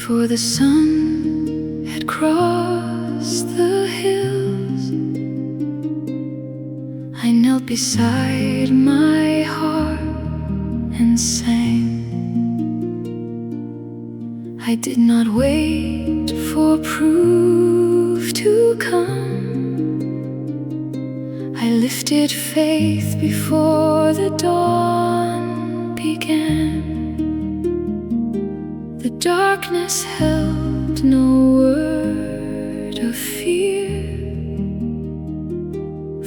Before the sun had crossed the hills, I knelt beside my harp and sang. I did not wait for proof to come. I lifted faith before the dawn began. The darkness held no word of fear,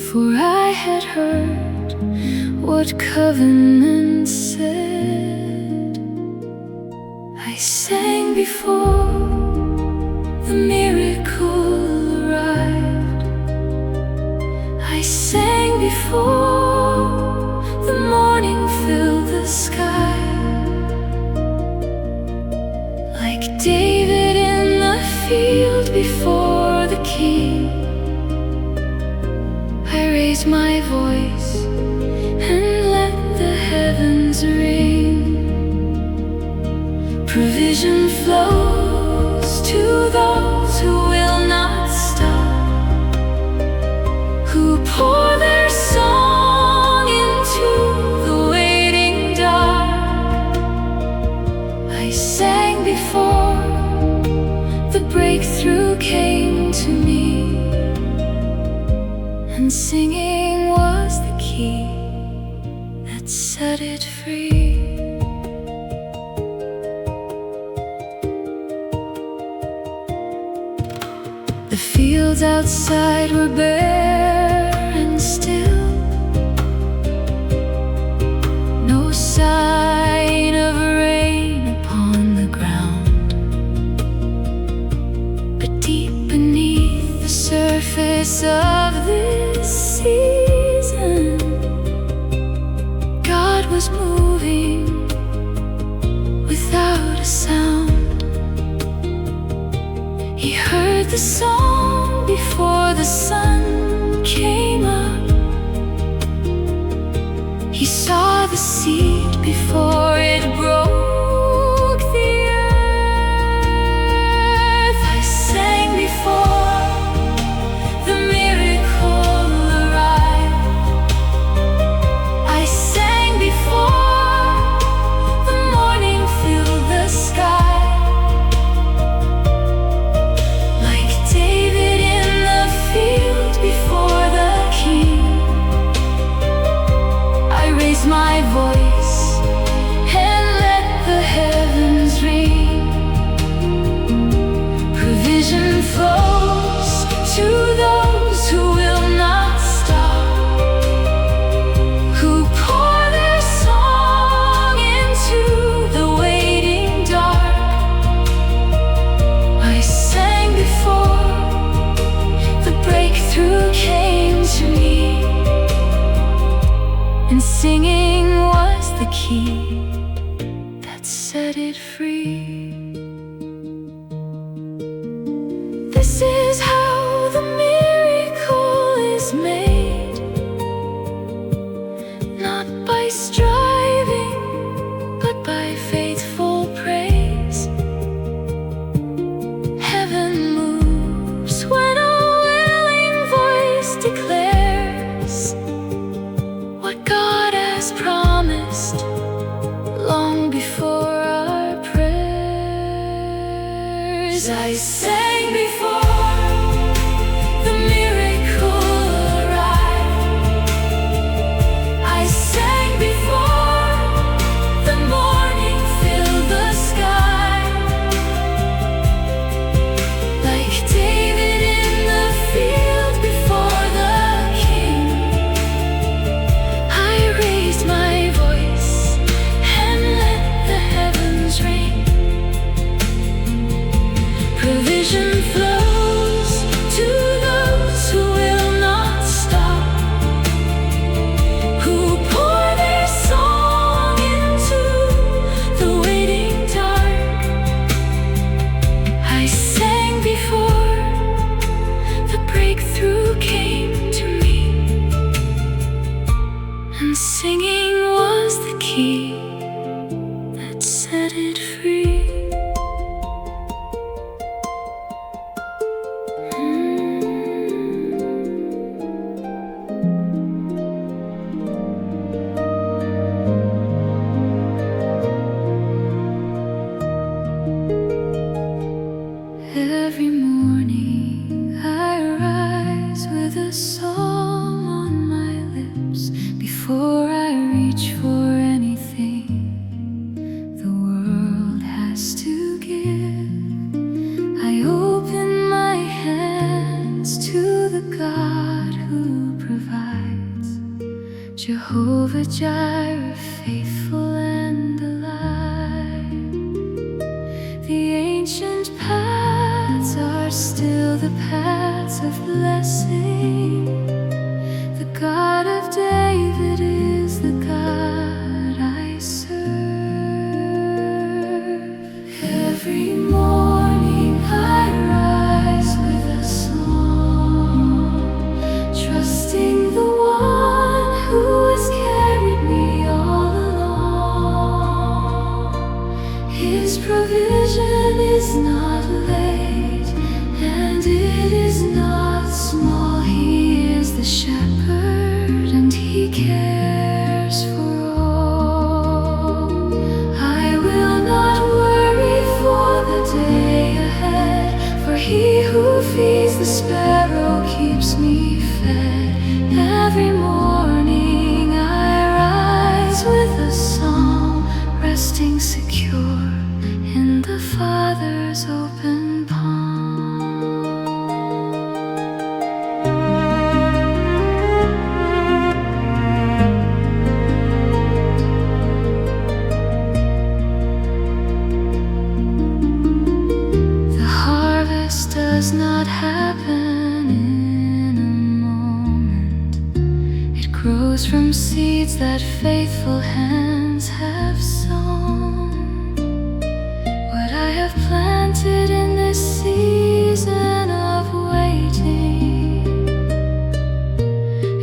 for I had heard what covenant said. I sang before the miracle arrived. I sang before the morning filled the sky. Like David in the field before the king, I raised my voice and let the heavens ring. Provision flows to those who will not stop, who pour their song into the waiting dark. I sang before the breakthrough came to me, and singing was the key that set it free. The fields outside were bare and still, no sign of rain upon the ground. But deep beneath the surface of this season, God was moving without a sound. He heard the song before the sun came up. He saw the seed before it broke the earth. I sang before the miracle arrived. I sang before the morning filled the sky. My voice and let the heavens ring. Provision flows to those who will not stop, who pour their song into the waiting dark. I sang before the breakthrough came to me, and singing was the key that set it free. This is how the miracle is made, not by striving, but by faithful praise. Heaven moves when a willing voice declares what God has promised long before our prayers. I sang before the miracle arrived. I sang before the morning filled the sky. Like David in the field before the king, I raised my voice and let the heavens ring. Provision flows to those who will not stop, who pour their song into the waiting dark. I sang before the breakthrough came to me, and singing was the key that set it free. Jehovah Jireh, faithful and alive. The ancient paths are still the paths of blessing. The God of David is the God I serve. Every morning I rise with a song, trusting the one who has carried me all along. His provision is not late, and it is not small. He is the shepherd, and he cares for all. I will not worry for the day ahead, for he who feeds the sparrow keeps me fed. Every morning I rise with a song, resting secure in the Father's open palm. The harvest does not happen in a moment. It grows from seeds that faithful hands have sown. What I have planted in this season of waiting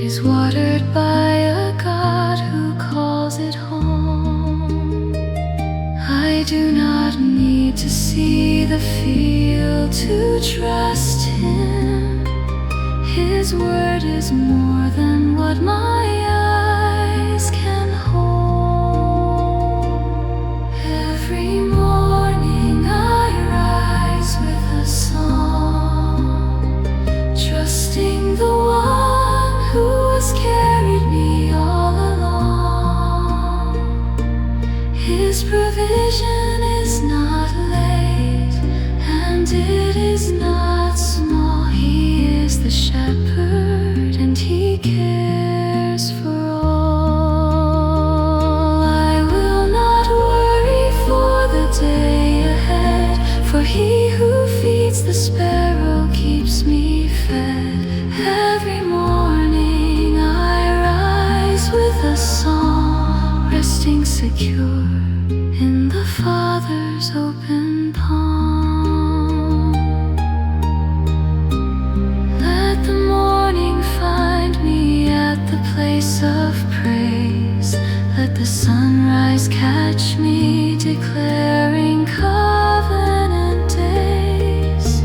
is watered by a God who calls it home. I do not need to see the field to trust him. His word is more than what my eyes can hold. Every morning I rise with a song, trusting the one who has carried me all along. His provision is not late, and it is not small. He is the shepherd, and he cares for all. I will not worry for the day ahead, for he who feeds the sparrow keeps me fed. Every morning I rise with a song, resting secure in the Father's open palm. Let the morning find me at the place of praise. Let the sunrise catch me declaring covenant days.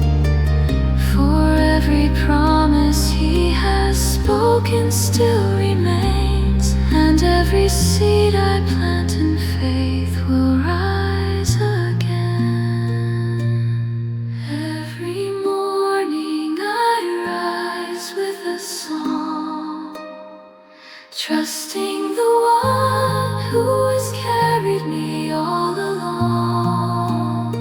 For every promise he has spoken still remains, and every seed I plant in faith will rise again. Every morning I rise with a song, trusting the one who has carried me all along.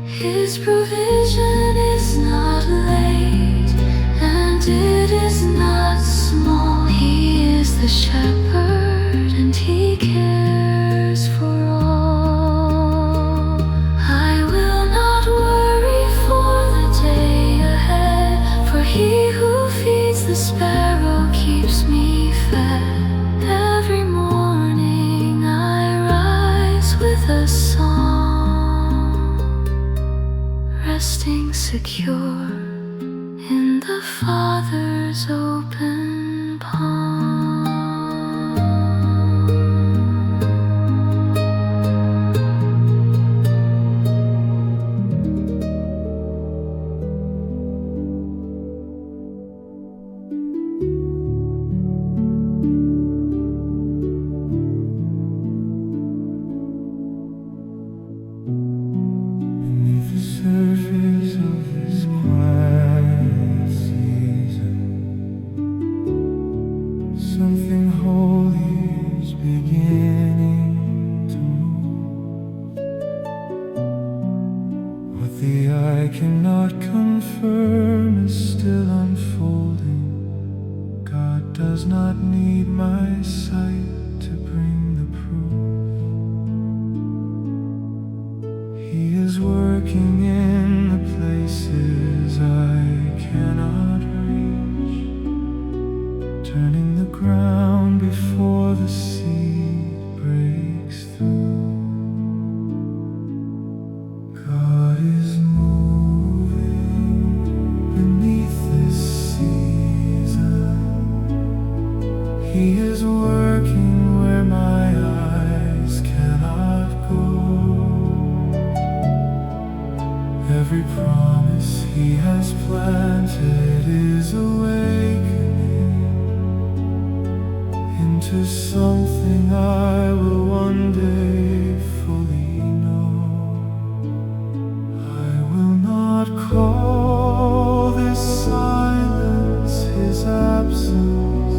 His provision is not late, and it is not small. He is the shepherd, and he cares for all. I will not worry for the day ahead, for he who feeds the sparrow keeps me fed. Every morning I rise with a song, resting secure in the Father's open palm. Beneath the surface of this quiet season, something holy is beginning to move. What the eye cannot confirm is still unfolding. God does does not need my sight to bring the proof. He is working in the places I cannot reach, turning the ground before the seed breaks through. God is moving beneath this season. He is working where my eyes cannot go. Every promise He has planted is awakening into something I will one day fully know. I will not call this silence His absence.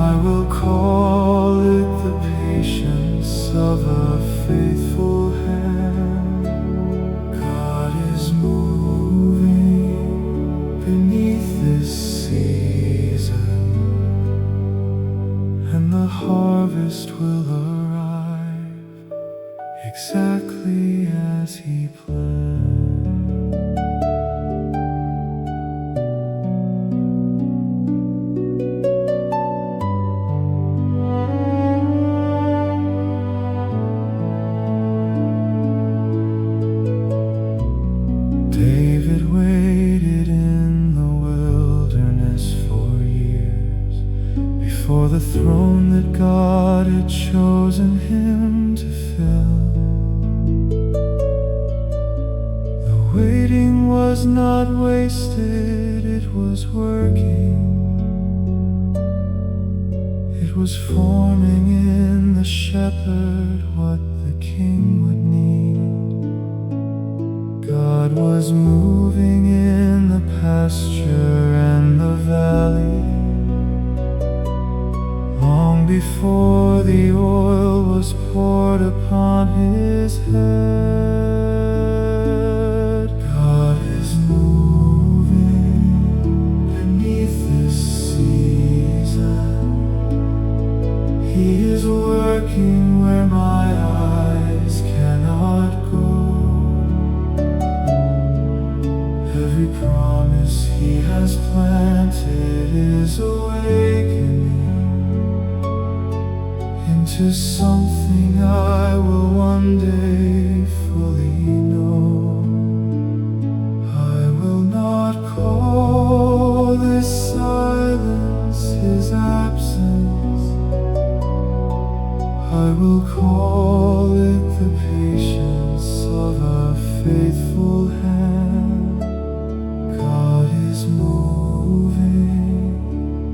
I will call it the patience of a faithful hand. God is moving beneath this season, and the harvest will arrive exactly as He planned. David waited in the wilderness for years before the throne that God had chosen him to fill. The waiting was not wasted, it was working. It was forming in the shepherd what the king would need. God was moving in the pasture and the valley long before the oil was poured upon His head. God is moving beneath this season. He is working where my eyes cannot go. Every promise He has planted is awakening into something I will one day fully know. I will not call this silence His absence. I will call it the patience of a faithful hand. God is moving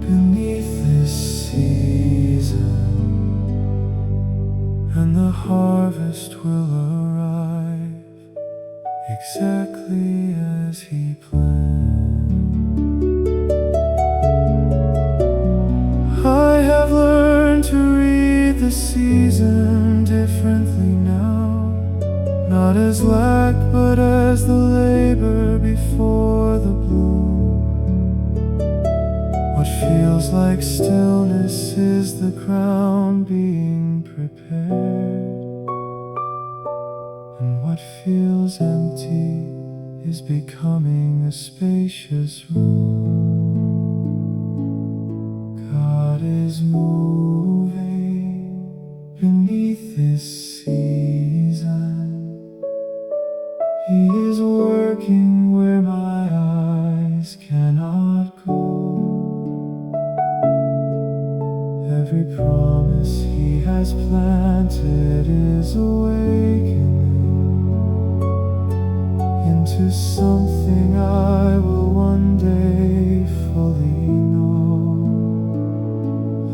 beneath this season, and the harvest will arrive exactly as He planned. I have learned to read the season differently now, not as lack but as the labor before the bloom. What feels like stillness is the ground being prepared, and what feels empty is becoming a spacious room. God is moving beneath this season. He is working where my eyes cannot go. Every promise He has planted is awakening into something I will one day fully know.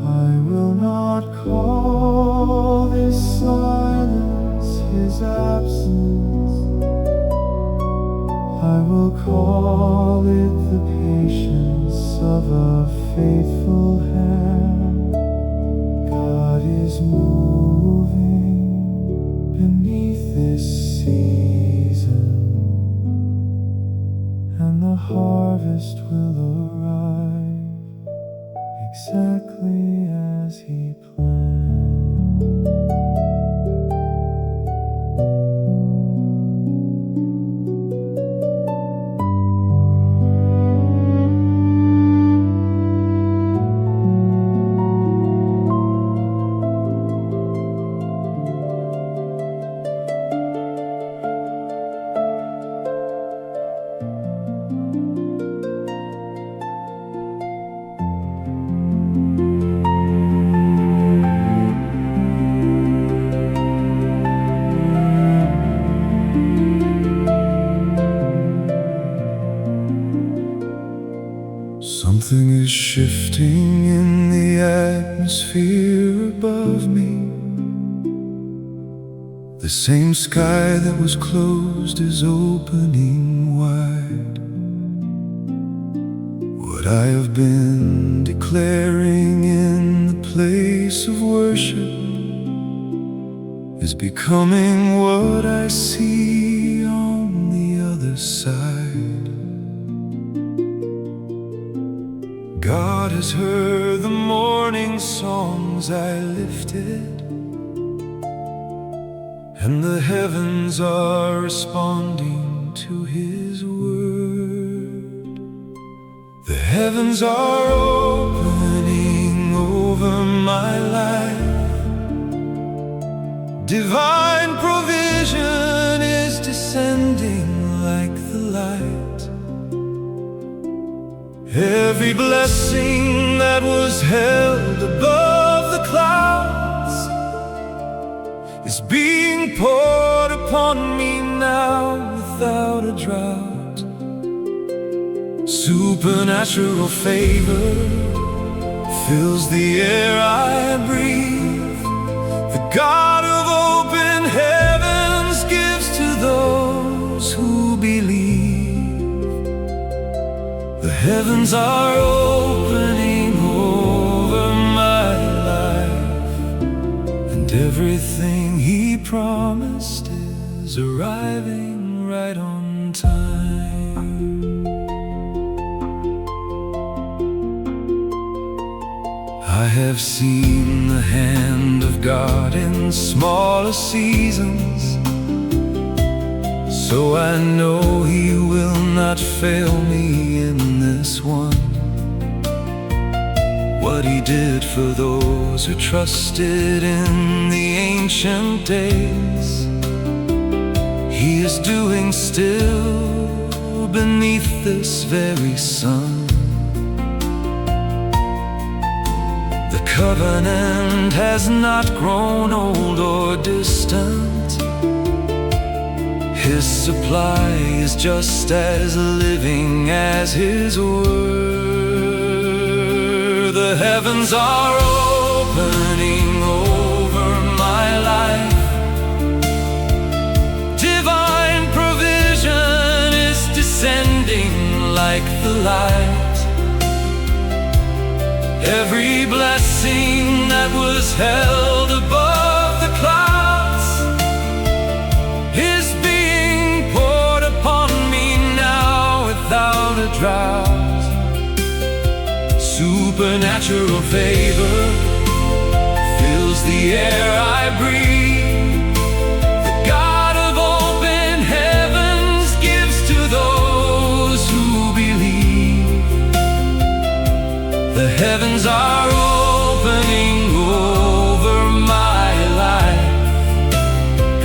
I will not call this silence His absence. I will call it the patience of a faithful hand. God is moving beneath this season, and the harvest will arrive The same sky that was closed is opening wide. What I have been declaring in the place of worship is becoming what I see on the other side. God has heard the morning songs I lifted, and the heavens are responding to His word. The heavens are opening over my life. Divine provision is descending like the light. Every blessing that was held above the clouds is being poured upon me now without a drought. Supernatural favor fills the air I breathe. The God of open heavens gives to those who believe. The heavens are opening over my life, and everything He promised is arriving right on time. I have seen the hand of God in smaller seasons, so I know He will not fail me in this one. What He did for those who trusted in the ancient days, He is doing still beneath this very sun. The covenant has not grown old or distant. His supply is just as living as His word. The heavens are opening over my life. Divine provision is descending like the light. Every blessing that was held above the clouds is being poured upon me now without a drought. Supernatural favor fills the air I breathe. The God of open heavens gives to those who believe. The heavens are opening over my life,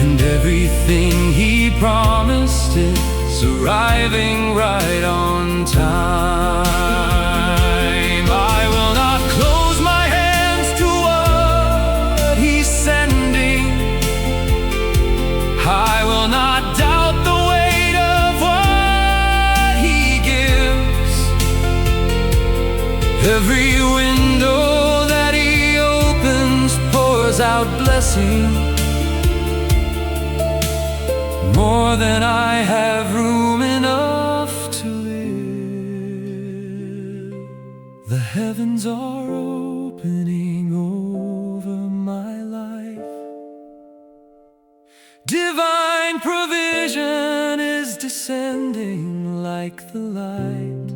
and everything He promised is arriving right on time. I will not close my hands to what He's sending. I will not doubt the weight of what He gives. Every window that He opens pours out blessing, more than I have room enough to live. The heavens are opening over my life. Divine provision is descending like the light.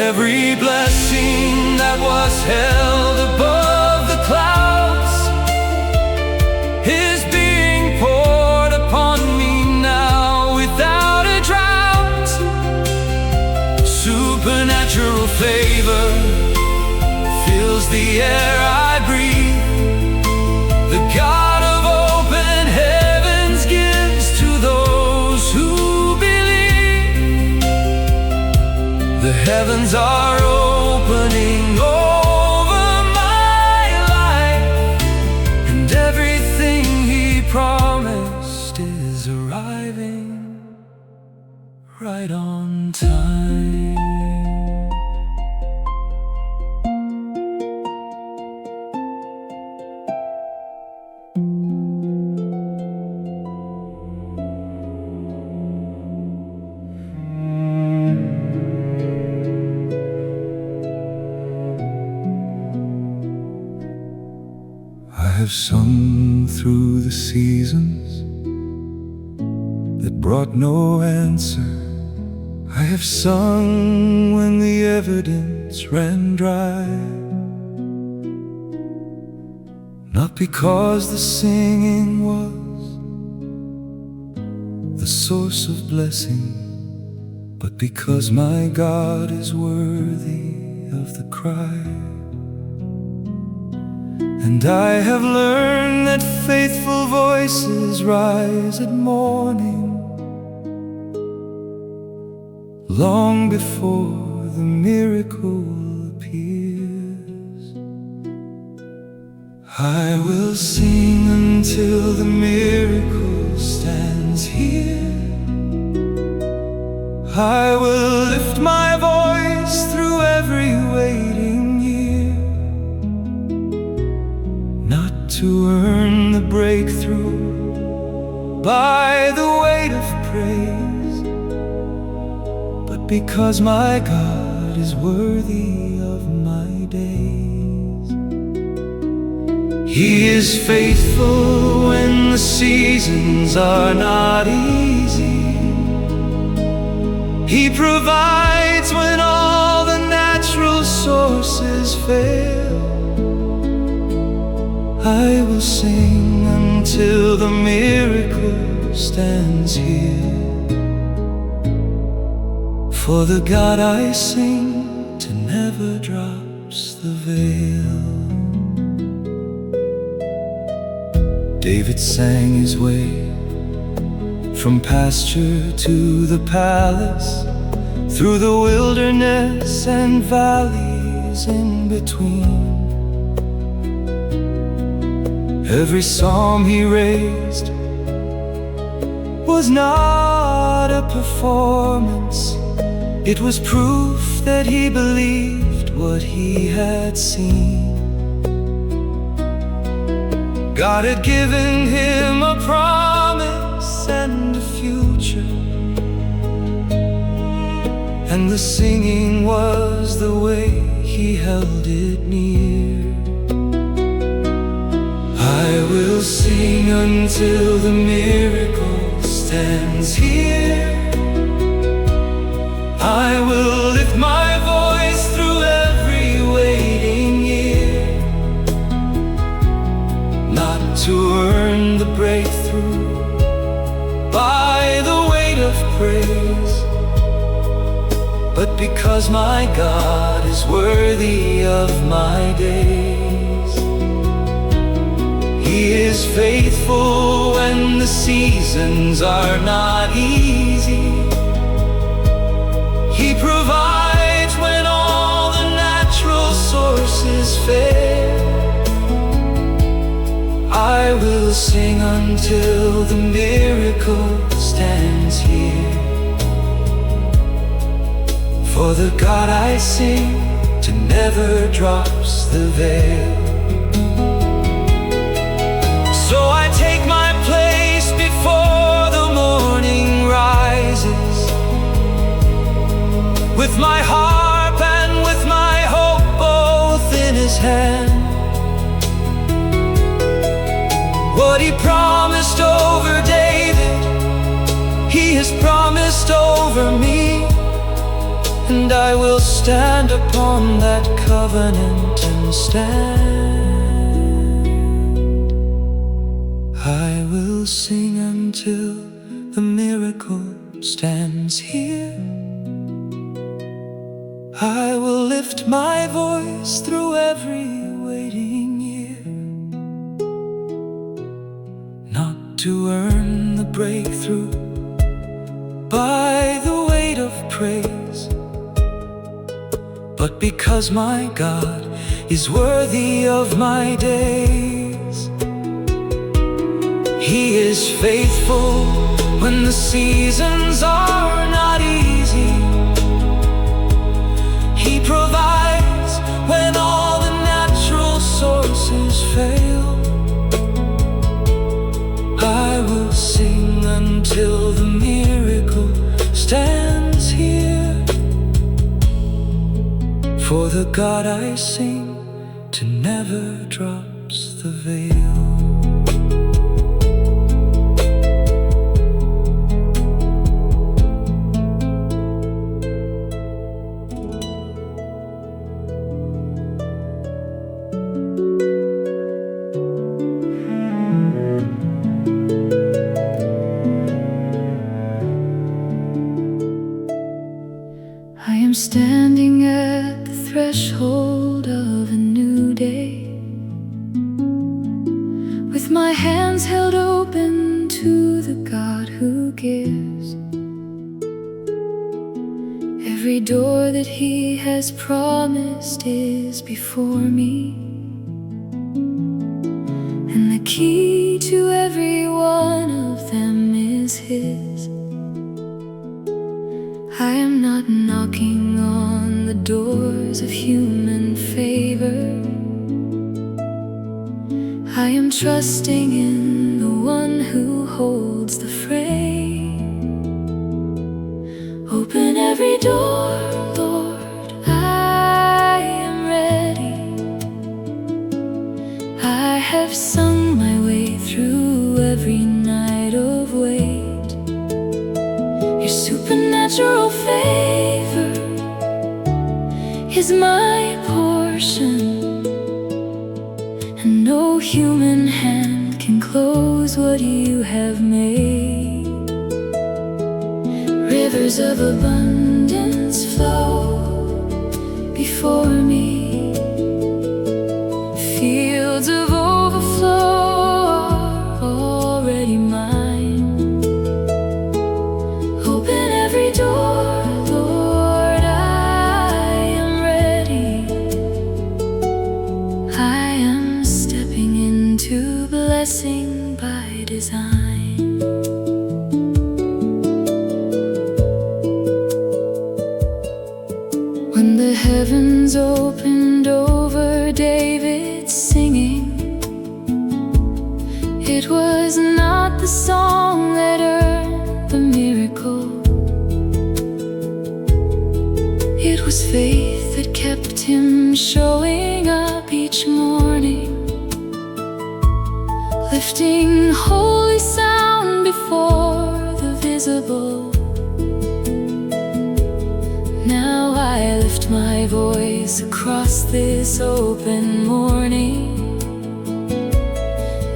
Every blessing that was held above the clouds is being poured upon me now without a drought. Supernatural favor fills the air I breathe. The God of open heavens gives to those who believe. The heavens are opening over my life, and everything He promised is arriving right on time. have sung through the seasons that brought no answer. I have sung when the evidence ran dry. Not because the singing was the source of blessing, but because my God is worthy of the cry. And I have learned that faithful voices rise at morning, long before the miracle appears. I will sing until the miracle stands here. I will lift my voice through every waiting year, not to earn the breakthrough by the weight of praise, but because my God is worthy of my days. He is faithful when the seasons are not easy. He provides when all the natural sources fail. I will sing until the miracle stands here. For the God I sing to never drops the veil. David sang his way from pasture to the palace, through the wilderness and valleys in between. Every psalm he raised was not a performance. It was proof that he believed what he had seen. God had given him a promise and a future, and the singing was the way he held it near. I will sing until the miracle stands here. I will lift my voice through every waiting year, not to earn the breakthrough by the weight of praise, but because my God is worthy of my days. He is faithful when the seasons are not easy. He provides when all the natural sources fail. I will sing until the miracle stands here. For the God I sing to never drops the veil. So I take my place before the morning rises, with my harp and with my hope both in his hand. What he promised over David, he has promised over me, and I will stand upon that covenant and stand. I will sing until the miracle stands here. I will lift my voice through every waiting year, not to earn the breakthrough by the weight of praise, but because my God is worthy of my days. He is faithful when the seasons are not easy. He provides when all the natural sources fail. I will sing until the miracle stands here. For the God I sing to never drops just a veil. I am standing at the threshold of a new day, with my hands held open to the God who gives. Every door that He has promised is before me, and the key to every one of them is His. I am not knocking on the doors of human favor. I am trusting in the one who holds the frame. Open every door, Lord, I am ready. I have sung my way through every night of wait. Your supernatural favor is my portion, and no human hand can close what you have made. Rivers of abundance flow before me. Fields of overflow are already mine. Open every door, Lord, I am ready. I am stepping into blessing by design. When the heavens opened over David singing, it was not the song that earned the miracle. It was faith that kept him showing up each morning, lifting holy sound before the visible. Now I lift my voice across this open morning,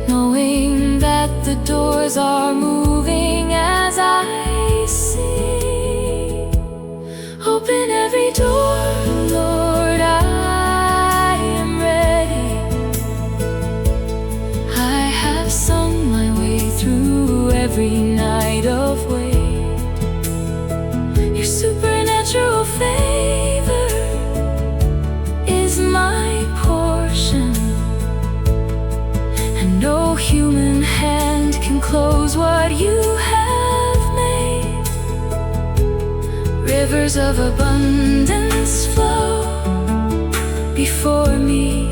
knowing that the doors are moving as I sing. Open every door, Lord, I am ready. I have sung my way through every night of wait. Your supernatural favor is my portion, and no human hand can close what you have made. Rivers of abundance flow before me.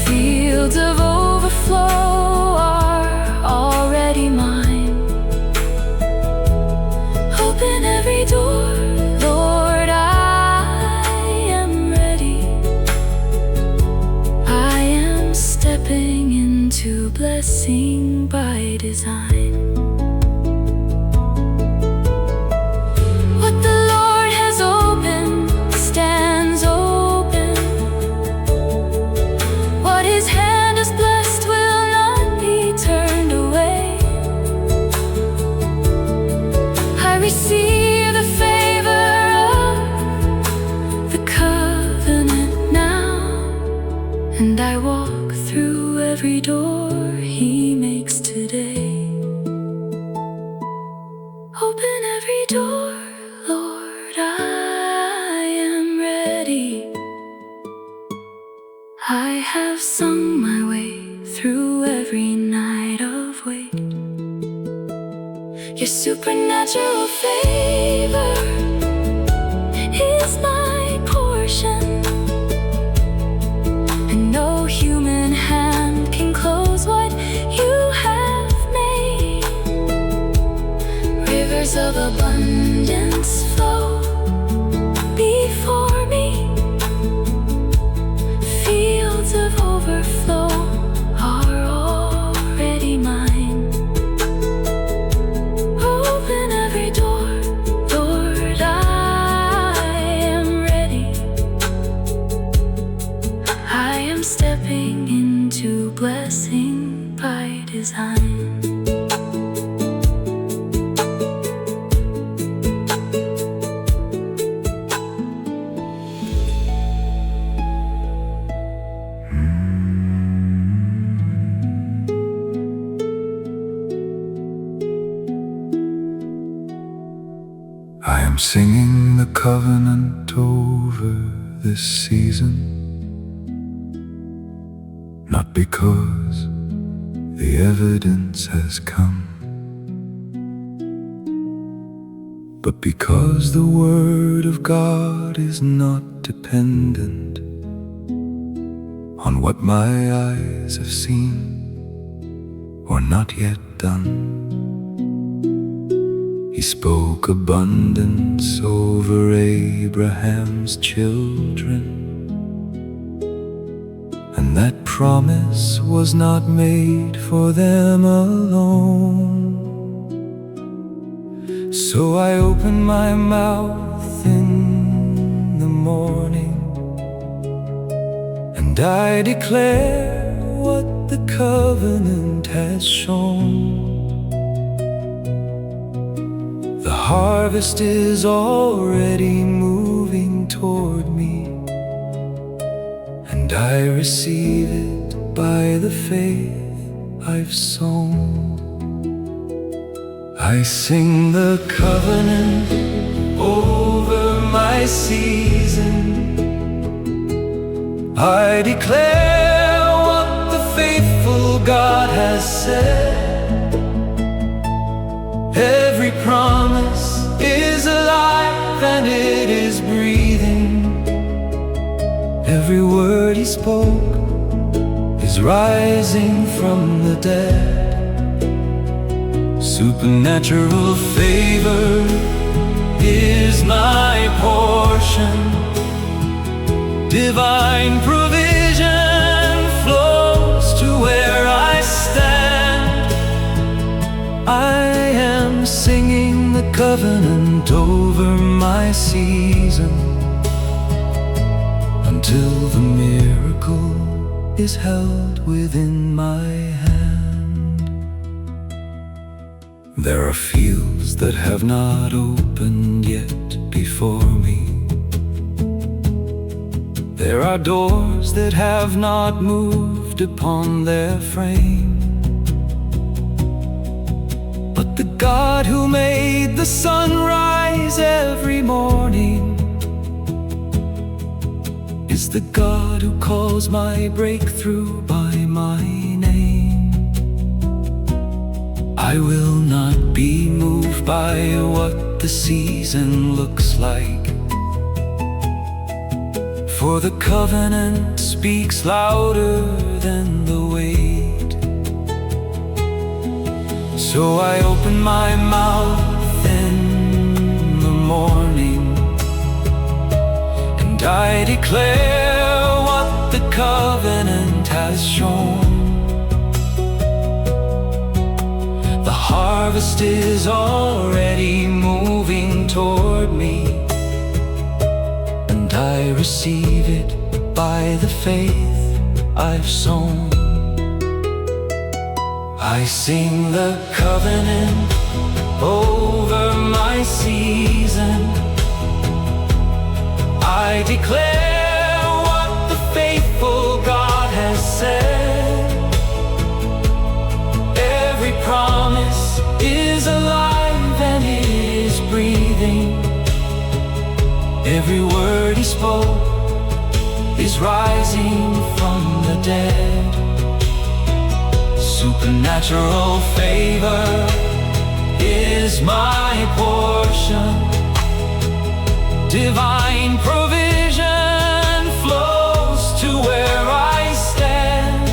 Fields of overflow are already mine. Open every door, Lord, I am ready. I am stepping into blessing by design. What the Lord has opened stands open. What His hand has blessed will not be turned away. I receive the favor of the covenant now, and I walk through every door He makes today. Open every door, Lord, I am ready. I have sung my way through every night of wait. Your supernatural favor is my portion, and no human hand can close what you have made. Rivers of abundance flow before me. Fields of overflow I am singing the covenant over this season, not because the evidence has come, but because the word of God is not dependent on what my eyes have seen or not yet done. He spoke abundance over Abraham's children, and that promise was not made for them alone. So I open my mouth in the morning, and I declare what the covenant has shown. The harvest is already moving toward me, and I receive it by the faith I've sown. I sing the covenant over my season. I declare what the faithful God has said. Every promise is alive and it is breathing. Every word He spoke is rising from the dead. Supernatural favor is my portion. Divine provision flows to where I stand. I am singing the covenant over my season, until the miracle is held within my hand. There are fields that have not opened yet before me. There are doors that have not moved upon their frame. But the God who made the sun rise every morning is the God who calls my breakthrough by my name. I will not be moved by what the season looks like, for the covenant speaks louder than the weight. So I open my mouth in the morning, and I declare what the covenant has shown. The harvest is already moving toward me, and I receive it by the faith I've sown. I sing the covenant over my season. I declare what the faithful God has said. Every promise is alive and it is breathing. Every word He spoke is rising from the dead. Supernatural favor is my portion. Divine provision flows to where I stand.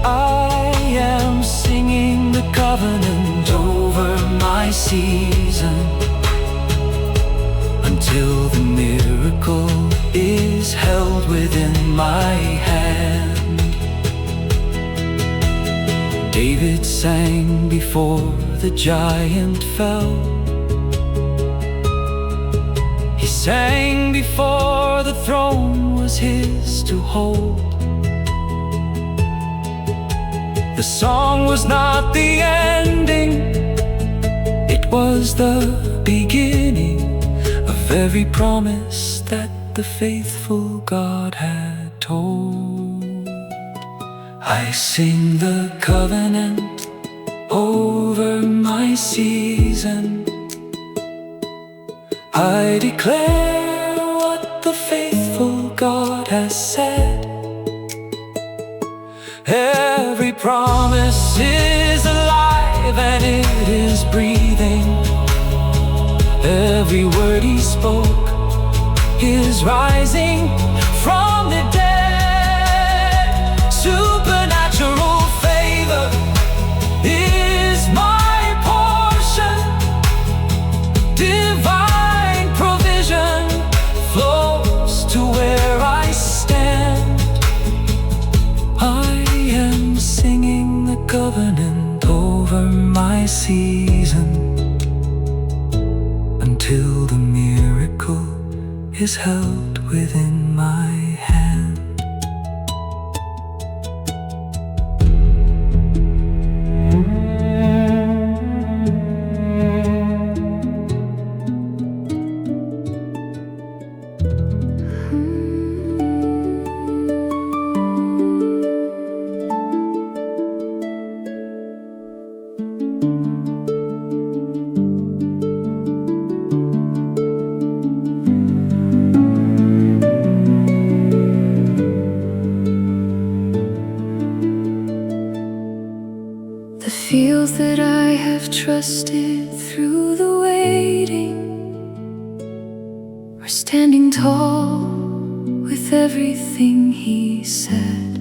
I am singing the covenant over my season, until the miracle is held within my hand. David sang before the giant fell. He sang before the throne was his to hold. The song was not the ending, it was the beginning of every promise that the faithful God had told. I sing the covenant over my season. I declare what the faithful God has said. Every promise is alive and it is breathing. Every word He spoke is rising from the dead. Supernatural favor is my portion. Divine provision flows to where I stand. I am singing the covenant over my season until the miracle is held within my hand. The fields that I have trusted through the waiting are standing tall with everything He said.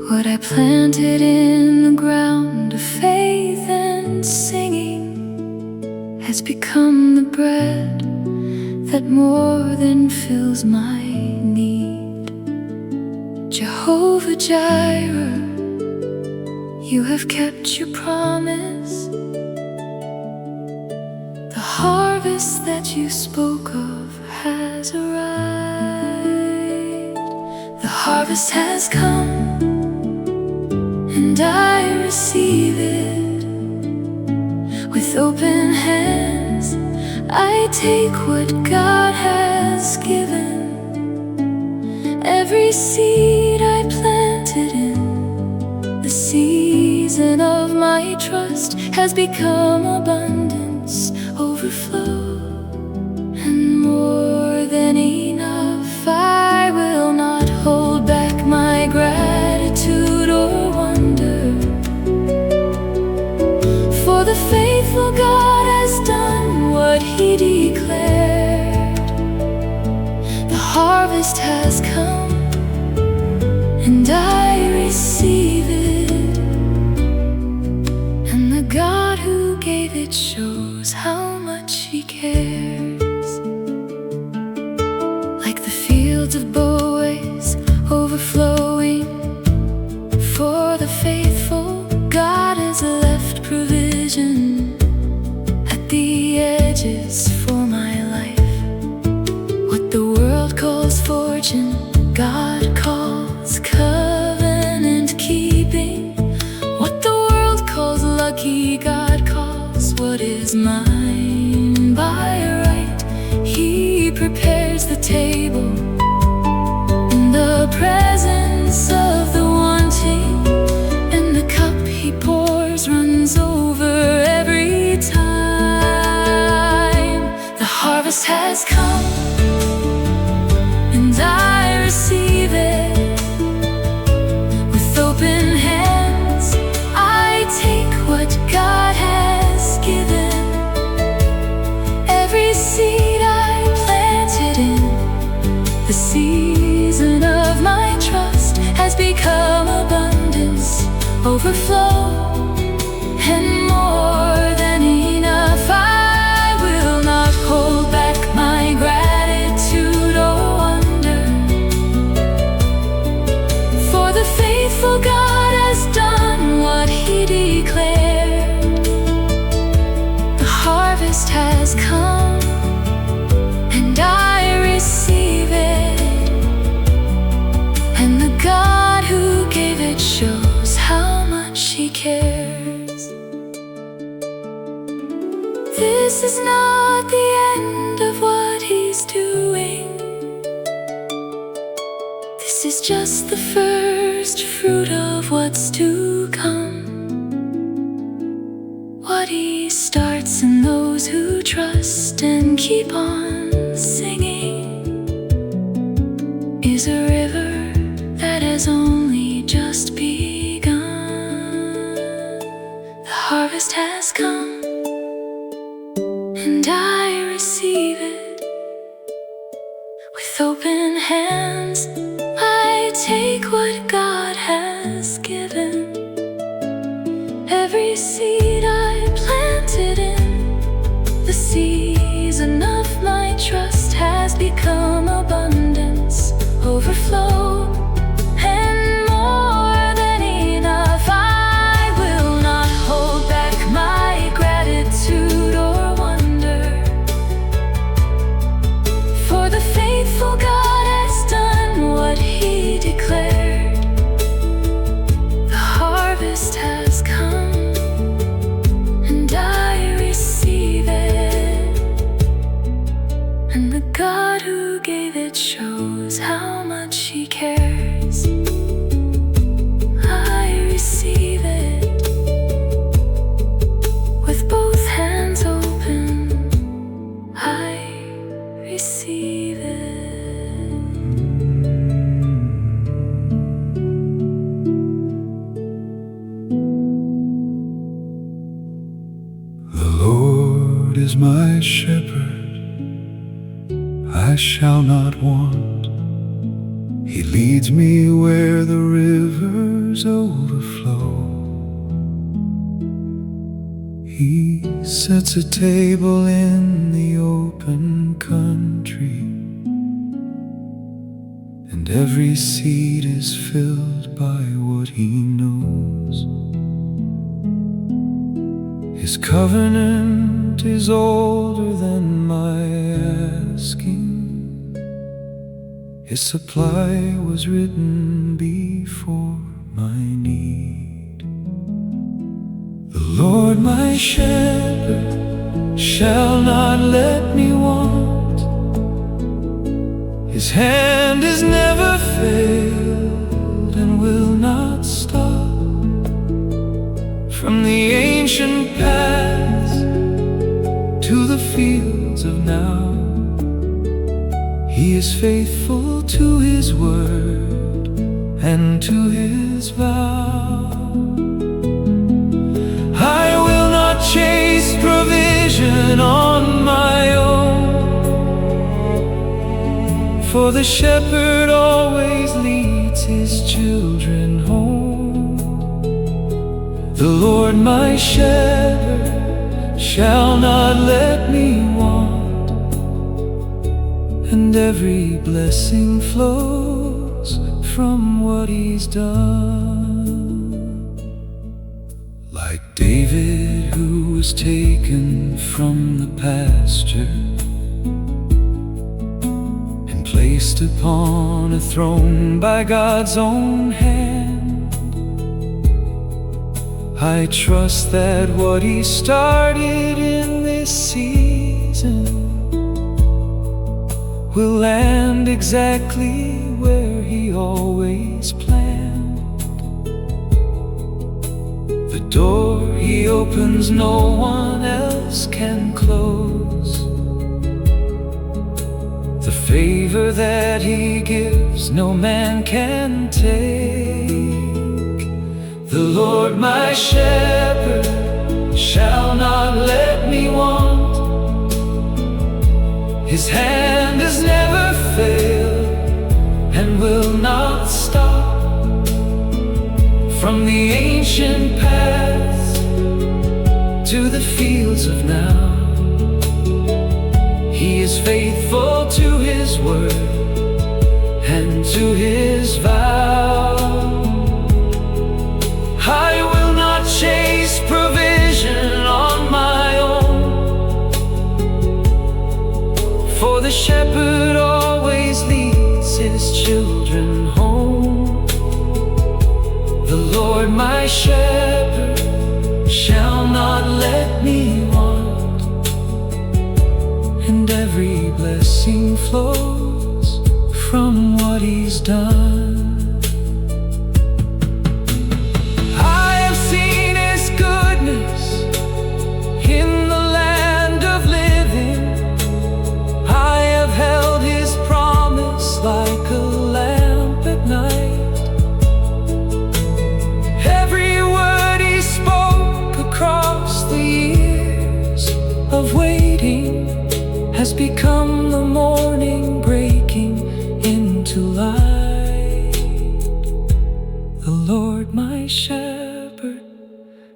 What I planted in the ground of faith and singing has become the bread that more than fills my need. Jehovah Jireh, You have kept Your promise. The harvest that You spoke of has arrived. The harvest has come, and I receive it. With open hands, I take what God has given. Every seed I planted in the season of my trust has become abundance, overflow, and more than enough. I will not hold back my gratitude or wonder, for the faithful God has done what He declared. The harvest has come, and I receive it. God who gave it shows how much He cares. Like the fields of Boaz overflowing for the faithful, God has left provision at the edges for my life. What the world calls fortune, God calls covenant keeping. What the world calls lucky, God calls what is mine by right. He prepares the table in the presence of the wanting, and the cup He pours runs over every time. The harvest has come, and I receive it. With open hands, I take what God has given. Every seed I planted in the season of my trust has become abundance, overflow, and more than enough. I will not hold back my gratitude or wonder, for the faithful God has done what He declared. The harvest has come, and I receive it. And the God who gave it shows how much He cares. This is not the end of what He's doing. This is just the first fruit of what's to come. What He starts in those who trust keep on singing is a river that has only just begun. The harvest has come, and I receive it with open hands. I take what God has given. Every seed I planted in the season of my trust has become abundance, overflow, and more than enough. I will not hold back my gratitude or wonder, for the faithful God has done what He declared. The harvest has come, and I receive it, and the God who gave it shows how much He cares. I receive it with both hands open. I receive it. The Lord is my shepherd, I shall not want. He leads me where the rivers overflow. He sets a table in the open country, and every seed is filled by what He knows. His covenant is older than my asking. His supply was written before my need. The Lord my shepherd shall not let me want. His hand has never failed and will not stop. From the ancient paths to the fields of now, He is faithful to His word and to His vow. I will not chase provision on my own, for the shepherd always leads his children home. The Lord my shepherd shall not let me want, and every blessing flows from what He's done. Like David, who was taken from the pasture and placed upon a throne by God's own hand, I trust that what He started in this season will land exactly where He always planned. The door He opens, no one else can close. The favor that He gives, no man can take. The Lord my shepherd shall not let me want. His hand has never failed and will not stop. From the ancient paths to the fields of now, He is faithful to His word and to His vow. I will not chase provision on my own, for the shepherd always leads his children home. The Lord my shepherd shall not let me want, and every blessing flows from what He's done.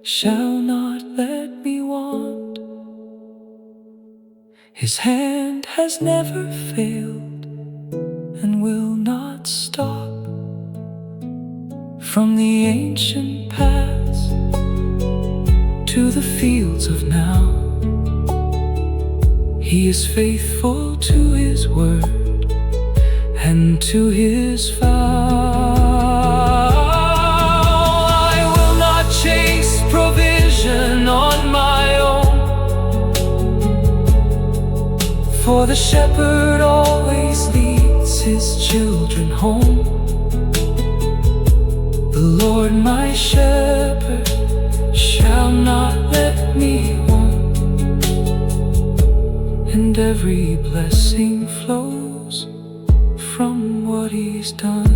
shall not let me want. His hand has never failed and will not stop. From the ancient past to the fields of now, He is faithful to His word and to His vow. I will not chase provision on my own, for the shepherd always leads his children home. The Lord my shepherd shall not let me want, and every blessing flows from what He's done.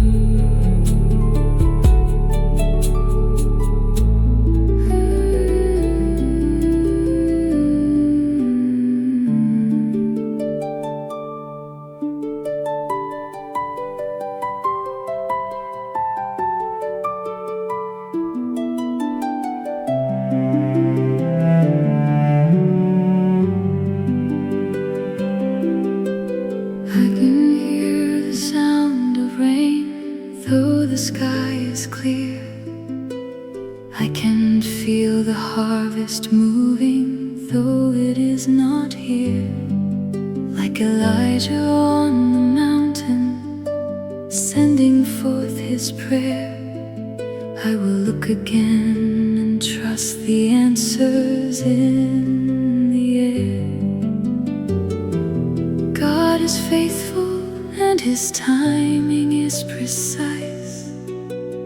Though the sky is clear, I can feel the harvest moving, though it is not here. Like Elijah on the mountain, sending forth his prayer, I will look again and trust the answers in the air. God is faithful and His timing is precise.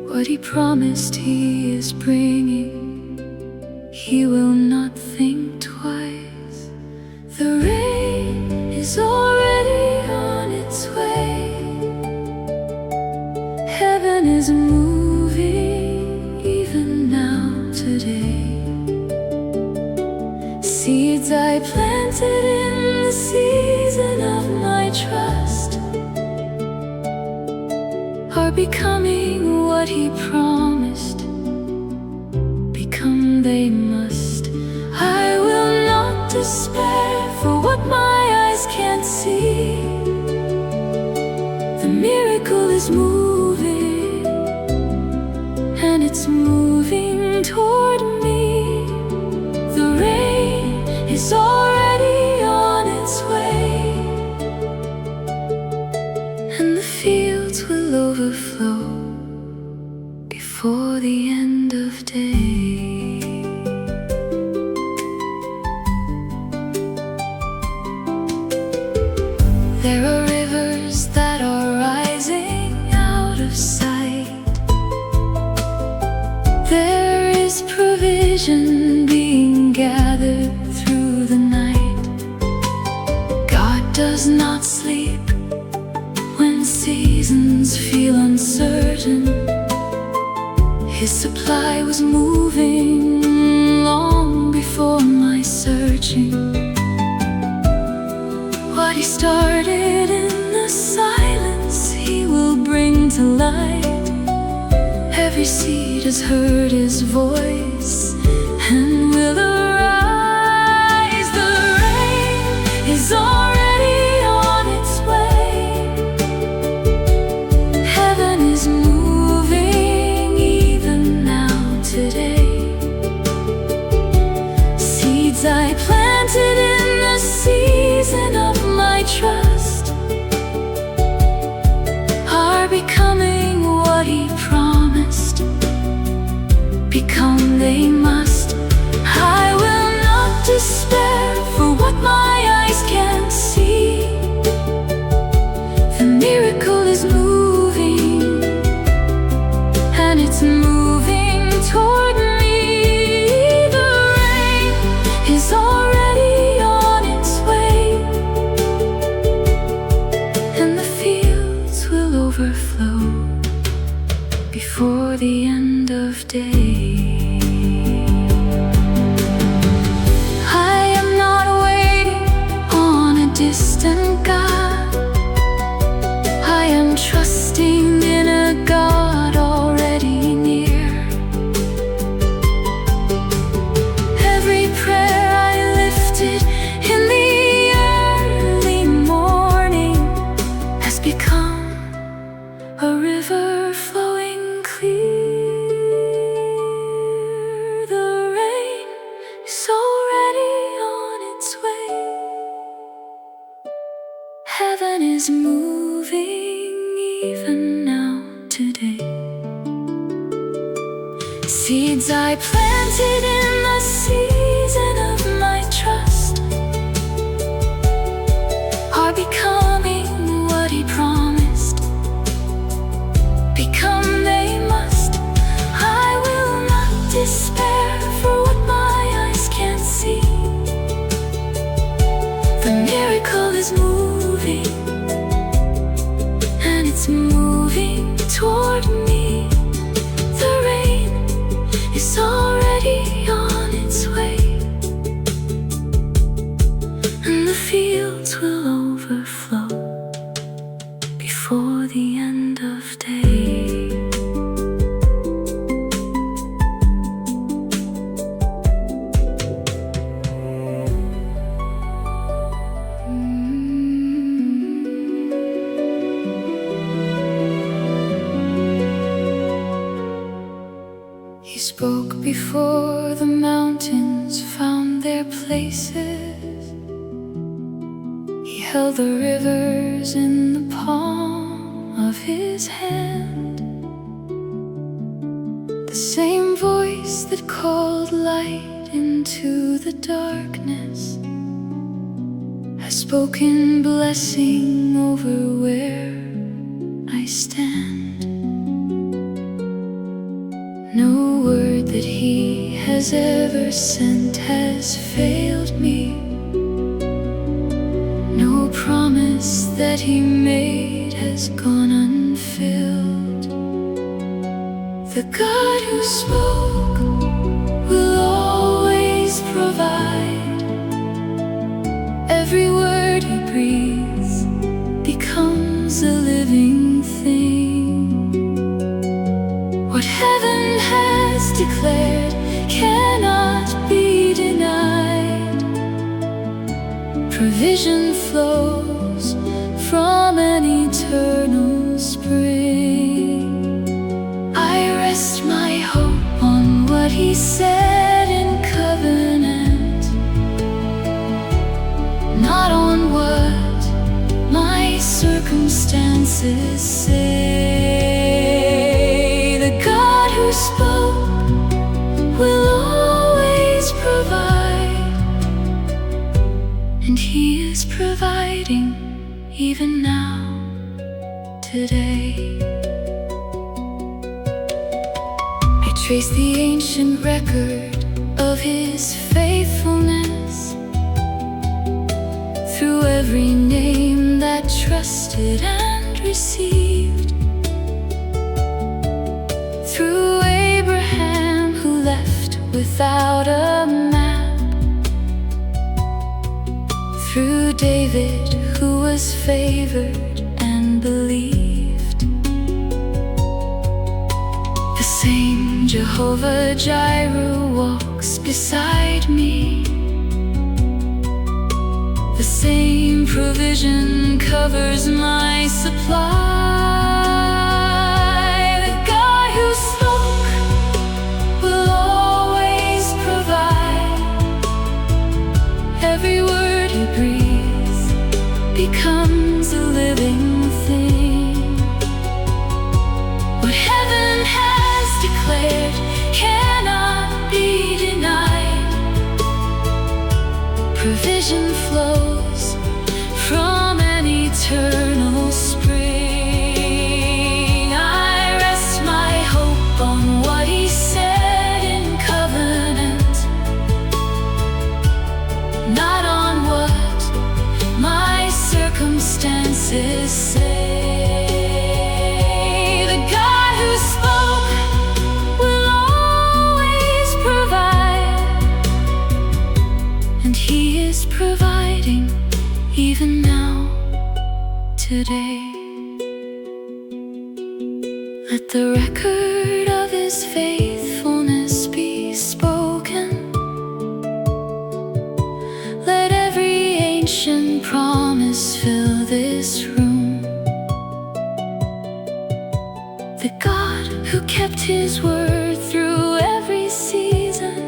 What He promised He is bringing, He will not think twice. The rain is already on its way. Heaven is moving even now today. Seeds I planted in the season of my trust are becoming what He promised. Become they must. I will not despair for what my eyes can't see. The miracle is moving, and it's moving toward me. The rain is already on its way, and the fields will overflow before the end of day. There are rivers that are rising out of sight. There is provision being gathered through the night. God does not sleep when seasons feel uncertain. His supply was moving long before my searching. What He started in the silence, He will bring to light. Every seed has heard His voice and will arise. The rain is already on its way. Heaven is moving even now today. Seeds I planted in the season of my trust are becoming what He promised. Become they must. Seeds I planted in the season of my trust are becoming what He promised. Become they must. I will not despair for what my eyes can't see. The miracle is moving, and it's moving toward me. The rain is already on its way, and the fields will overflow before the end of day. He spoke before the mountains found their places. He held the rivers in the palm of His hand. The same voice that called light into the darkness has spoken blessing over where I stand. No word that He has ever sent has failed me. No promise that He made has gone unfilled. The God who spoke will always provide. Every word He breathes becomes a living thing. What heaven has declared cannot be denied. Provision flows from an eternal spring. I rest my hope on what He said in covenant, not on what my circumstances say. The God who spoke will always provide, and He is providing even now, today. I trace the ancient record of His faithfulness through every name that trusted and received. Through Abraham, who left without a map. Through David, who was favored and believed. The same Jehovah Jireh walks beside me. The same provision covers my supply. The God who spoke will always provide. Every word He breathes becomes a living thing. What heaven has declared cannot be denied. Provision flows from an eternal spring. I rest my hope on what He said in covenant, not on what my circumstances say. The God who spoke will always provide, and He is providing even now, today. Let the record of His faithfulness be spoken. Let every ancient promise fill this room. The God who kept His word through every season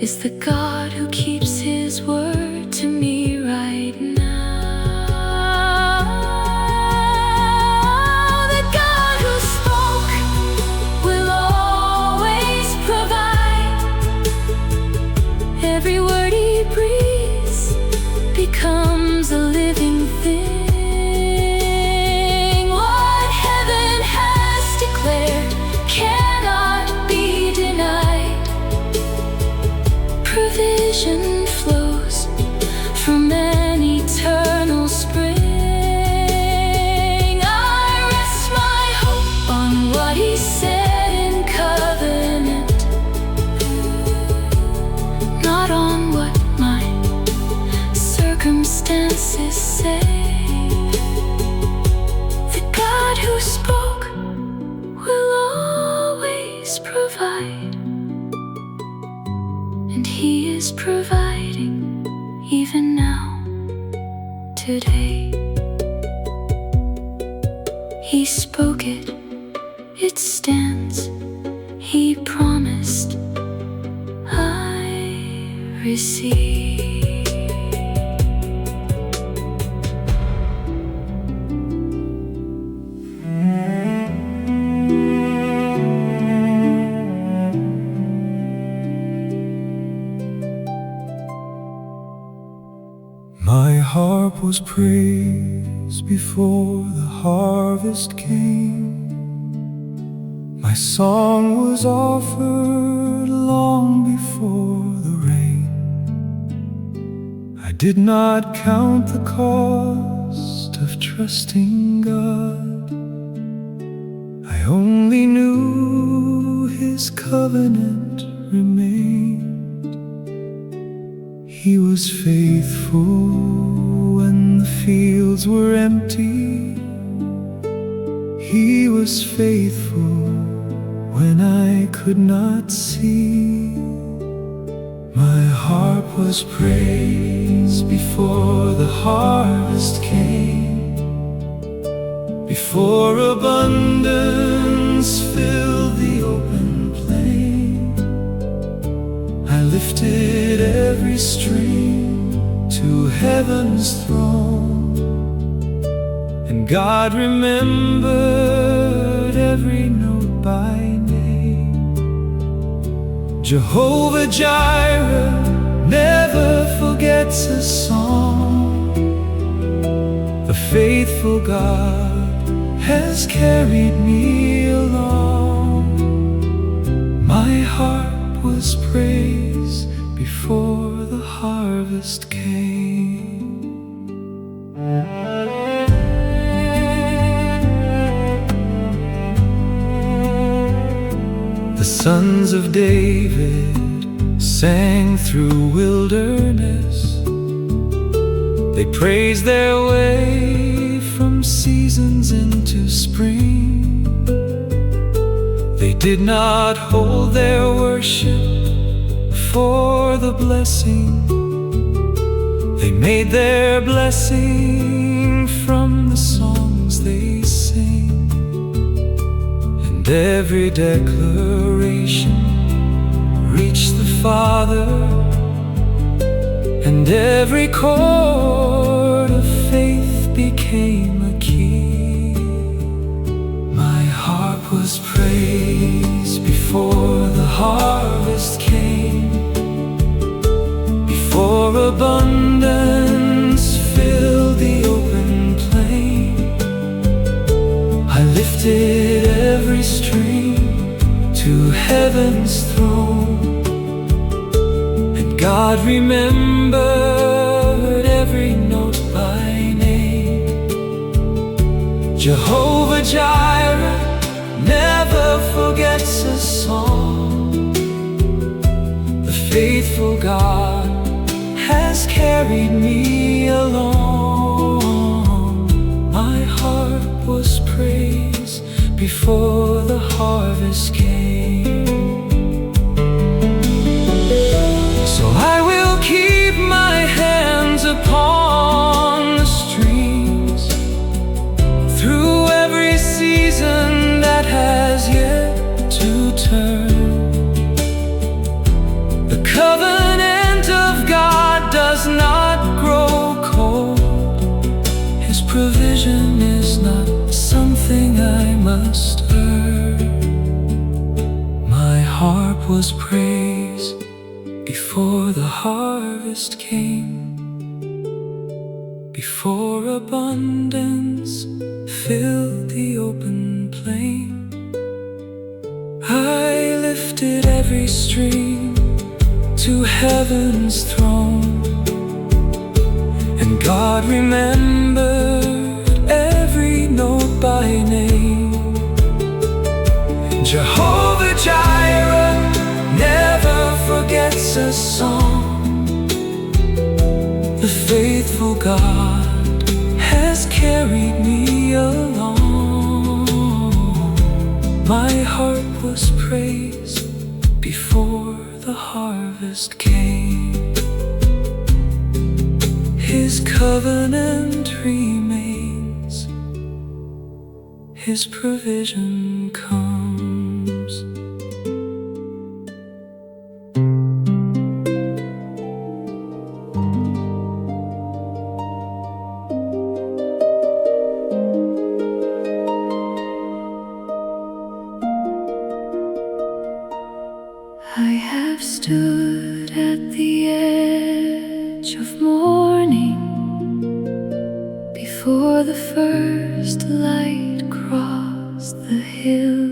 is the God who keeps His word to me right now. The God who spoke will and He is providing even now, today. He spoke it, it stands. He promised, I receive. My harp was praised before the harvest came. My song was offered long before the rain. I did not count the cost of trusting God. I only knew His covenant remained. He was faithful when the fields were empty. He was faithful when I could not see. My harp was praised before the harvest came, before abundance filled the open plain. I lifted every string to heaven's throne, and God remembered every note by name. Jehovah Jireh never forgets a song. The faithful God has carried me along. My heart was praised before the harvest came. The sons of David sang through wilderness. They praised their way from seasons into spring. They did not hold their worship for the blessing. They made their blessing from the songs they sing. And every declaration reached the Father, and every chord of faith became a key. My harp was praised before the harvest came, before abundance filled the open plain. I lifted every string to heaven's throne, and God remembered every note by name. Jehovah Jireh never forgets a song. The faithful God has carried me along. My heart was praised before the harvest came. So I will keep my hands upon the streams through every season that has yet to turn. The covenant of God does not grow cold. His provision is not something I must earn. My harp was praised before the harvest came, before abundance filled the open plain. I lifted every string to heaven's throne, and God remembered every note by name. Jehovah Jireh never forgets a song. The faithful God has carried me along. My heart was praised before the harvest came. His covenant remains, His provision comes. I have stood at the edge of morning before the first light crossed the hill.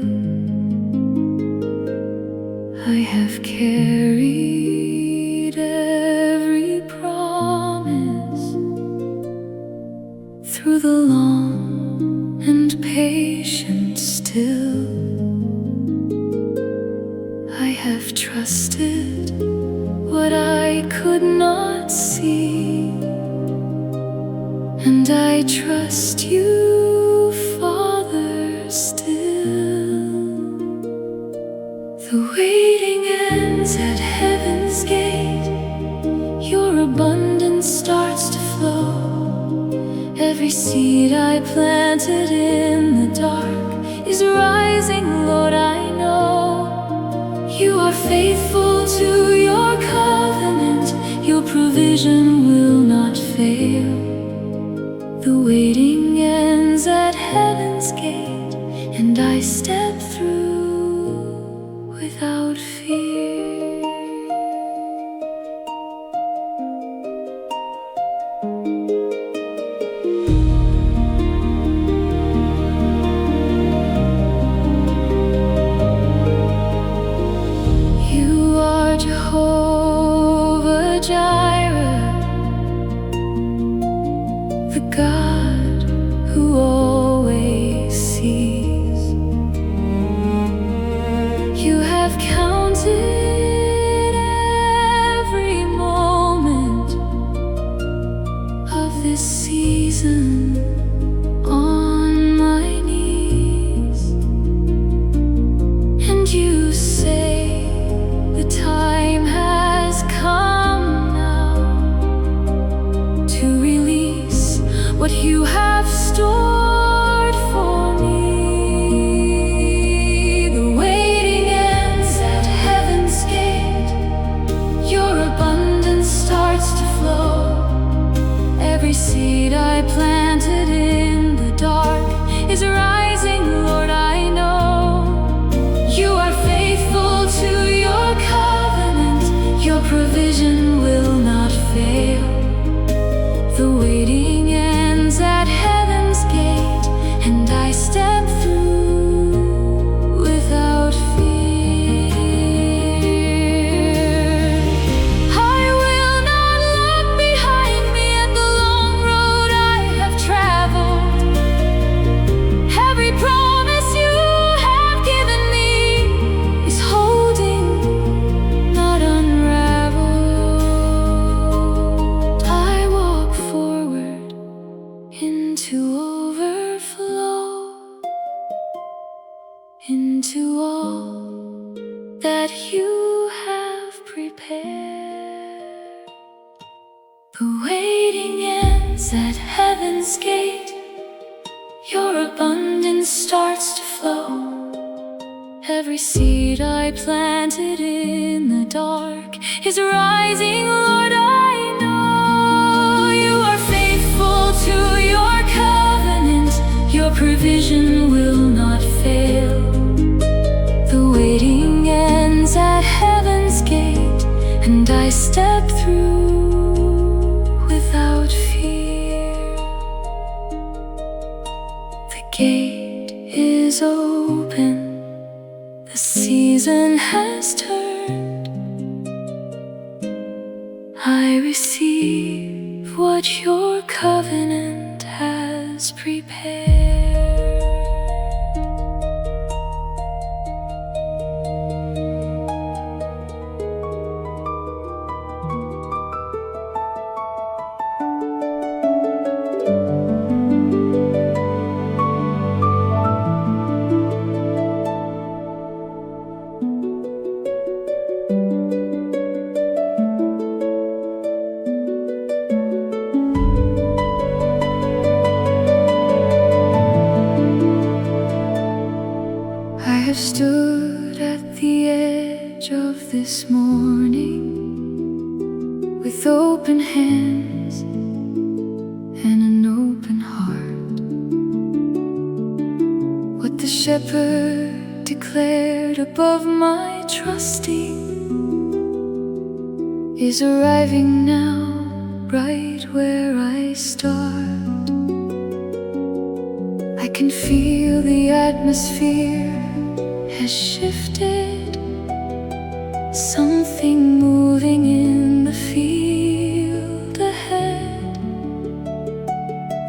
I have carried every promise through the long and patient still. I have trusted what I could not see, and I trust you, Father, still. The waiting ends at heaven's gate, your abundance starts to flow. Every seed I planted in the dark is rising, Lord, I know. You are faithful to your covenant, your provision will not fail. The waiting ends at heaven's gate, and I step through without fear. Jehovah Jireh, the God who always sees. You have counted every moment of this season on my knees, and you say the time has come now to release what you have stored for me. The waiting ends at heaven's gate, your abundance starts to flow. Every seed I planted in the dark is rising, Lord, I know. You are faithful to your covenant, your provision will not fail. The waiting ends at heaven's gate, and I step through without fear. I will not look behind me at the long road I have traveled. Every promise you have given me is holding, not unraveled. I walk forward into overflow, into all that you have prepared. The waiting ends at heaven's gate, your abundance starts to flow. Every seed I planted in the dark is rising, Lord, I know. You are faithful to your covenant, your provision will not fail. The waiting ends at heaven's gate, and I step through without fear. The gate is open, the season has turned. I receive what your covenant has prepared. edge of this morning with open hands and an open heart. What the shepherd declared above my trusting is arriving now, right where I start. I can feel the atmosphere has shifted, something moving in the field ahead.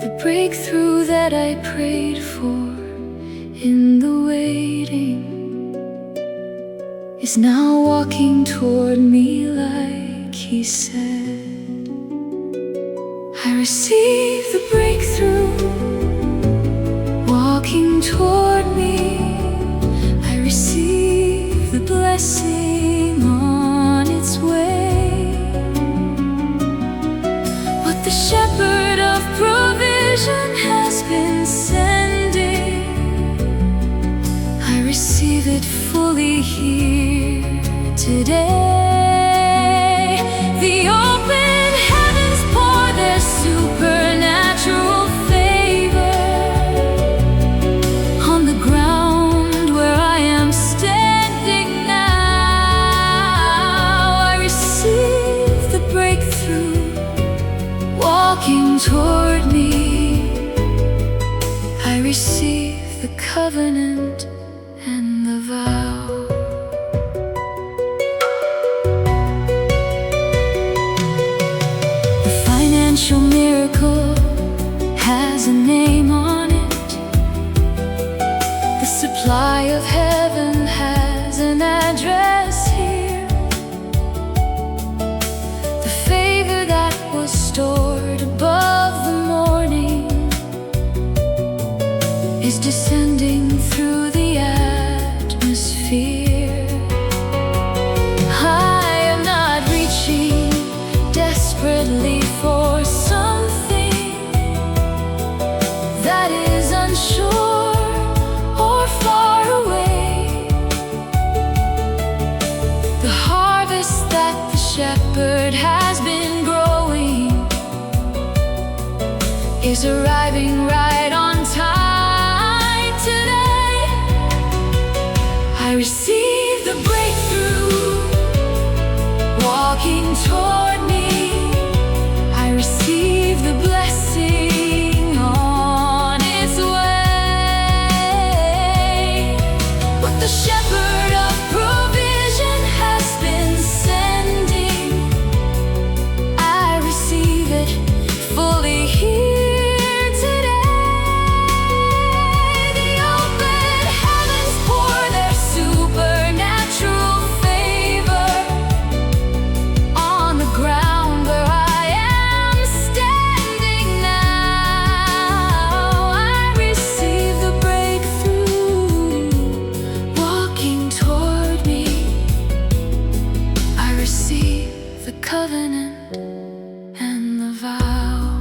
The breakthrough that I prayed for in the waiting is now walking toward me like he said. I receive the breakthrough walking toward me. I receive the blessing on its way. What the shepherd of provision has been sending, I receive it fully here today. The open heavens pour their supernatural favor on the ground where I am standing now. I receive the breakthrough walking toward me. I receive the covenant and the vow. The financial miracle has a name on it. The supply of heaven has an address here. The favor that was stored above the morning is descending through the atmosphere. I am not reaching desperately for something that is unsure or far away. The harvest that the shepherd has been growing is arriving right on time today. I receive the breakthrough walking toward me. I receive the blessing on its way. What the shepherd of provision has been sending, I receive it fully here today. The open heavens pour their supernatural favor on the ground where I am standing now. I receive the breakthrough walking toward me. I receive the covenant and the vow.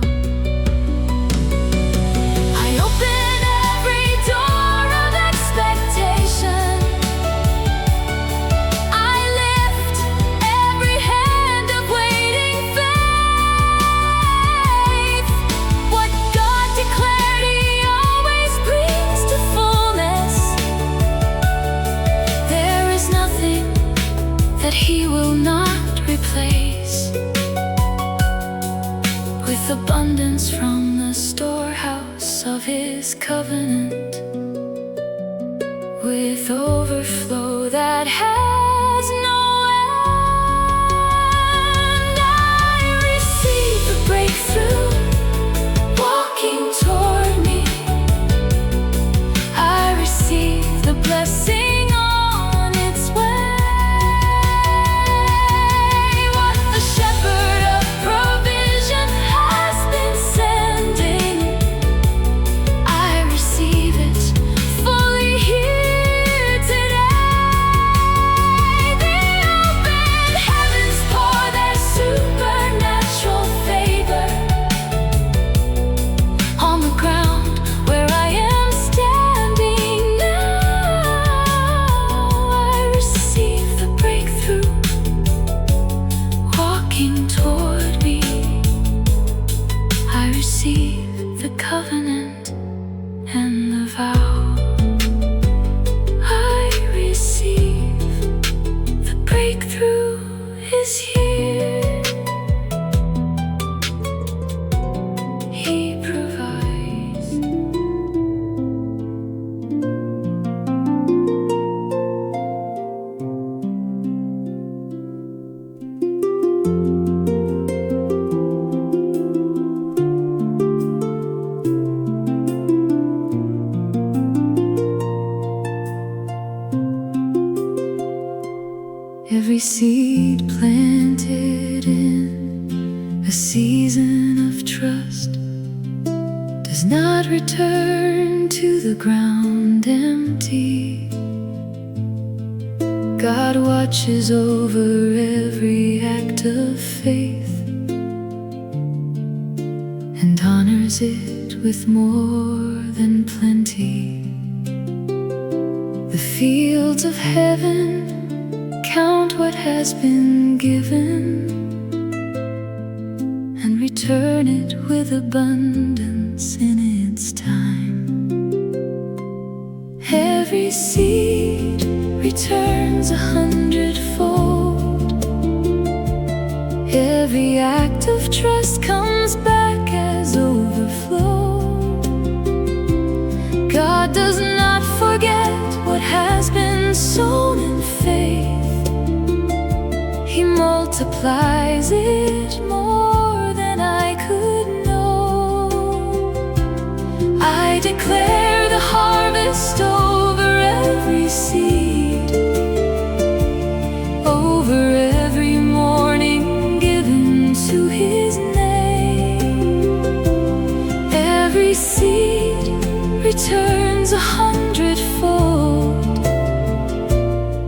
I open every door of expectation. I lift every hand of waiting faith. What God declared, He always brings to fullness. There is nothing that He will not replace. With abundance from the storehouse of His covenant, with overflow that has no end. I receive the breakthrough walking toward me. I receive the blessing on its way. What the shepherd of provision has been sending, I receive it fully here today. breakthrough is here. He provides. Every seed planted in a season of trust does not return to the ground empty. God watches over every act of faith and honors it with more than plenty. The fields of heaven count what has been given and return it with abundance in its time. Every seed returns 100-fold. Every act of trust comes back as overflow. God does not forget what has been sown in faith. He multiplies it more than I could know. I declare the harvest over every seed, over every morning given to His name. Every seed returns 100-fold,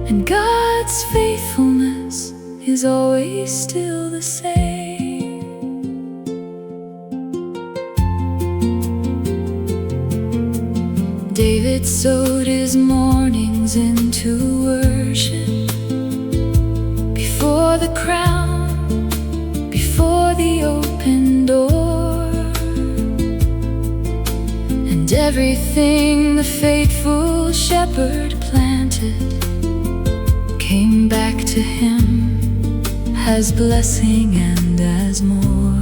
and God's faithfulness is always still the same. David sowed his mornings into worship before the crown, before the open door, and everything the faithful shepherd planted came back to him as blessing and as more.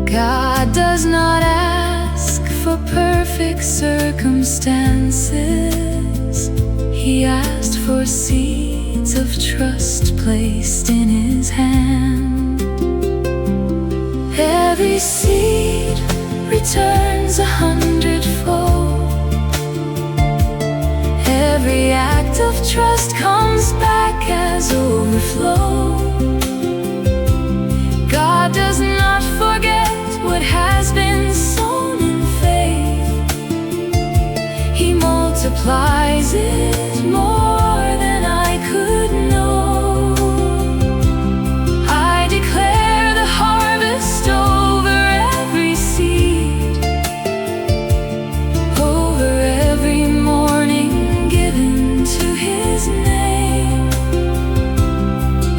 God does not ask for perfect circumstances. He asked for seeds of trust placed in His hand. Every seed returns 100-fold. Every act of trust comes back as overflow. God does not forget what has been sown in faith. He multiplies it more than I could know. I declare the harvest over every seed, over every morning given to His name.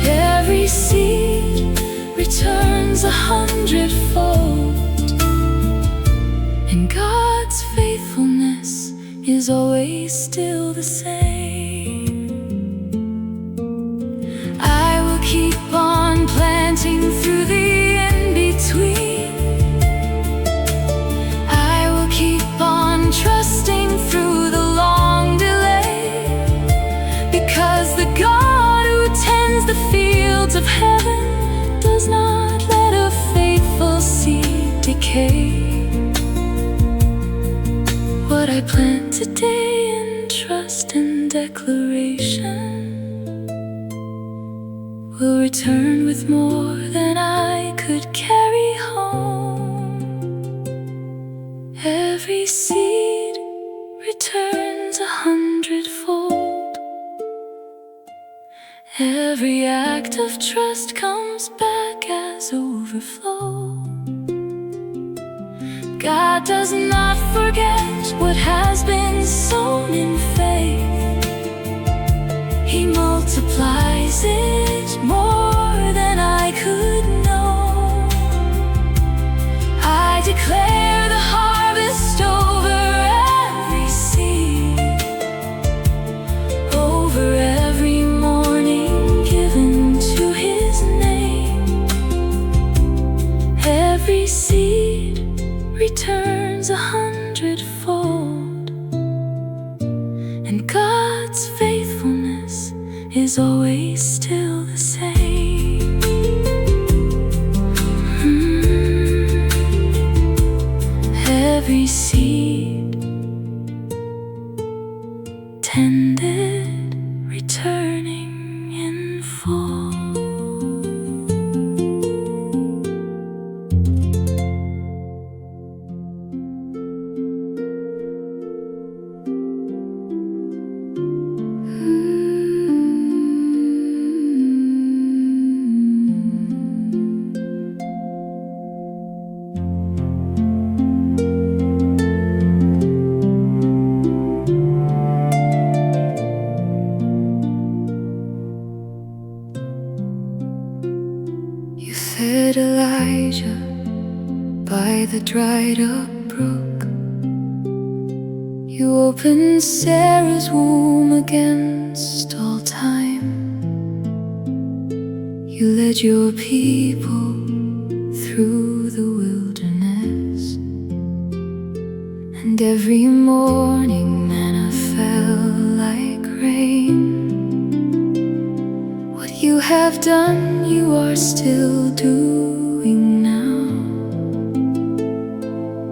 Every seed returns 100-fold, and God's faithfulness is always still the same. I will keep on planting through the in-between. I will keep on trusting through the long delay, because the God who tends the fields of heaven does not let a faithful seed decay. What I plant today in trust and declaration will return with more than I could carry home. Every seed returns 100-fold. Every act of trust comes back as overflow. God does not forget what has been sown in faith. He multiplies it more than I could know. I declare the harvest over every seed, over every morning always still the same. Every seed tended, returning in fall. You fed Elijah by the dried up brook. You opened Sarah's womb against all time. You led your people through the wilderness, and every morning manna fell like rain. What you have done, you are still doing now.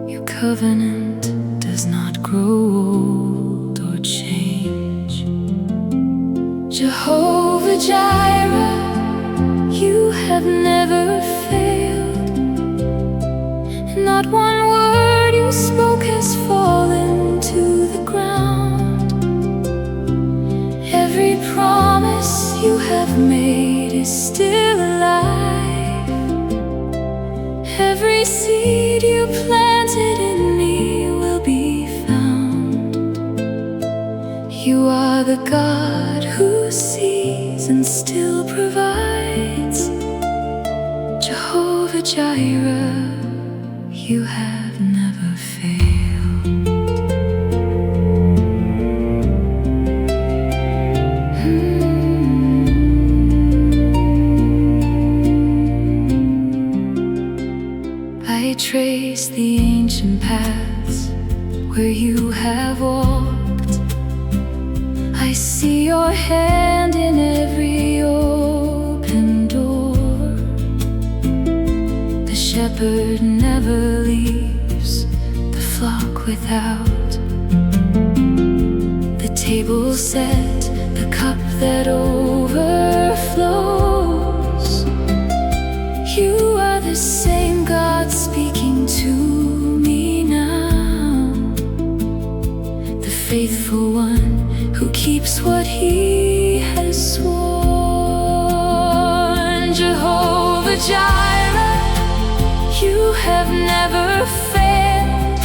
Your covenant does not grow old or change. Jehovah Jireh, you have never failed. Not one word you spoke has fallen to the ground. Every promise you have made is still alive. Every seed you planted in me will be found. You are the God who sees and still provides. Jehovah Jireh, you have never failed. I trace the ancient paths where you have walked. I see your hand in every open door. The shepherd never leaves the flock without. The table set, the cup that overflows. You are the same God speaking to me now, the faithful one who keeps what he has sworn. Jehovah Jireh, you have never failed.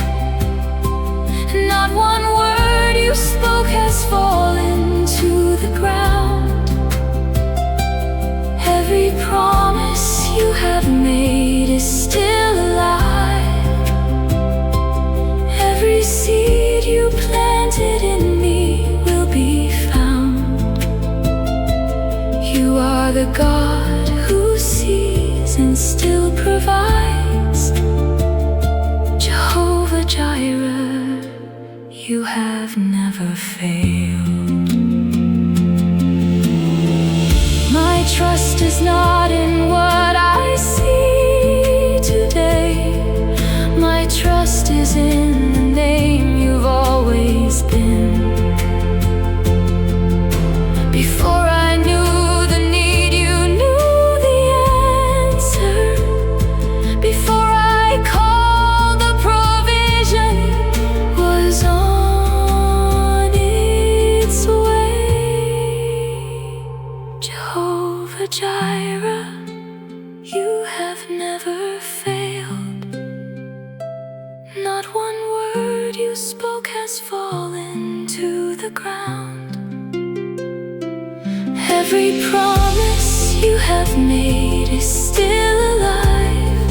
Not one word you spoke has fallen to the ground. Every promise you have made is still alive. Every seed you planted in me will be found. You are the God who sees and still provides. Jehovah Jireh, you have never failed. My trust is not in what I see today. My trust is in the name you've always been. Before I knew the need, you knew the answer. Before I called, the provision was on its way. Jehovah Jireh, you have never failed. Not one word you spoke has fallen to the ground. Every promise you have made is still alive.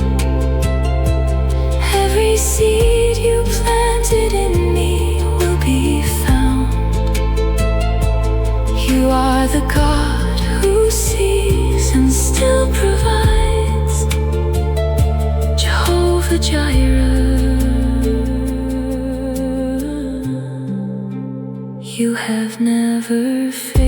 Every seed you planted in me will be found. You are the God who sees and still provides. Jehovah Jireh, you have never failed.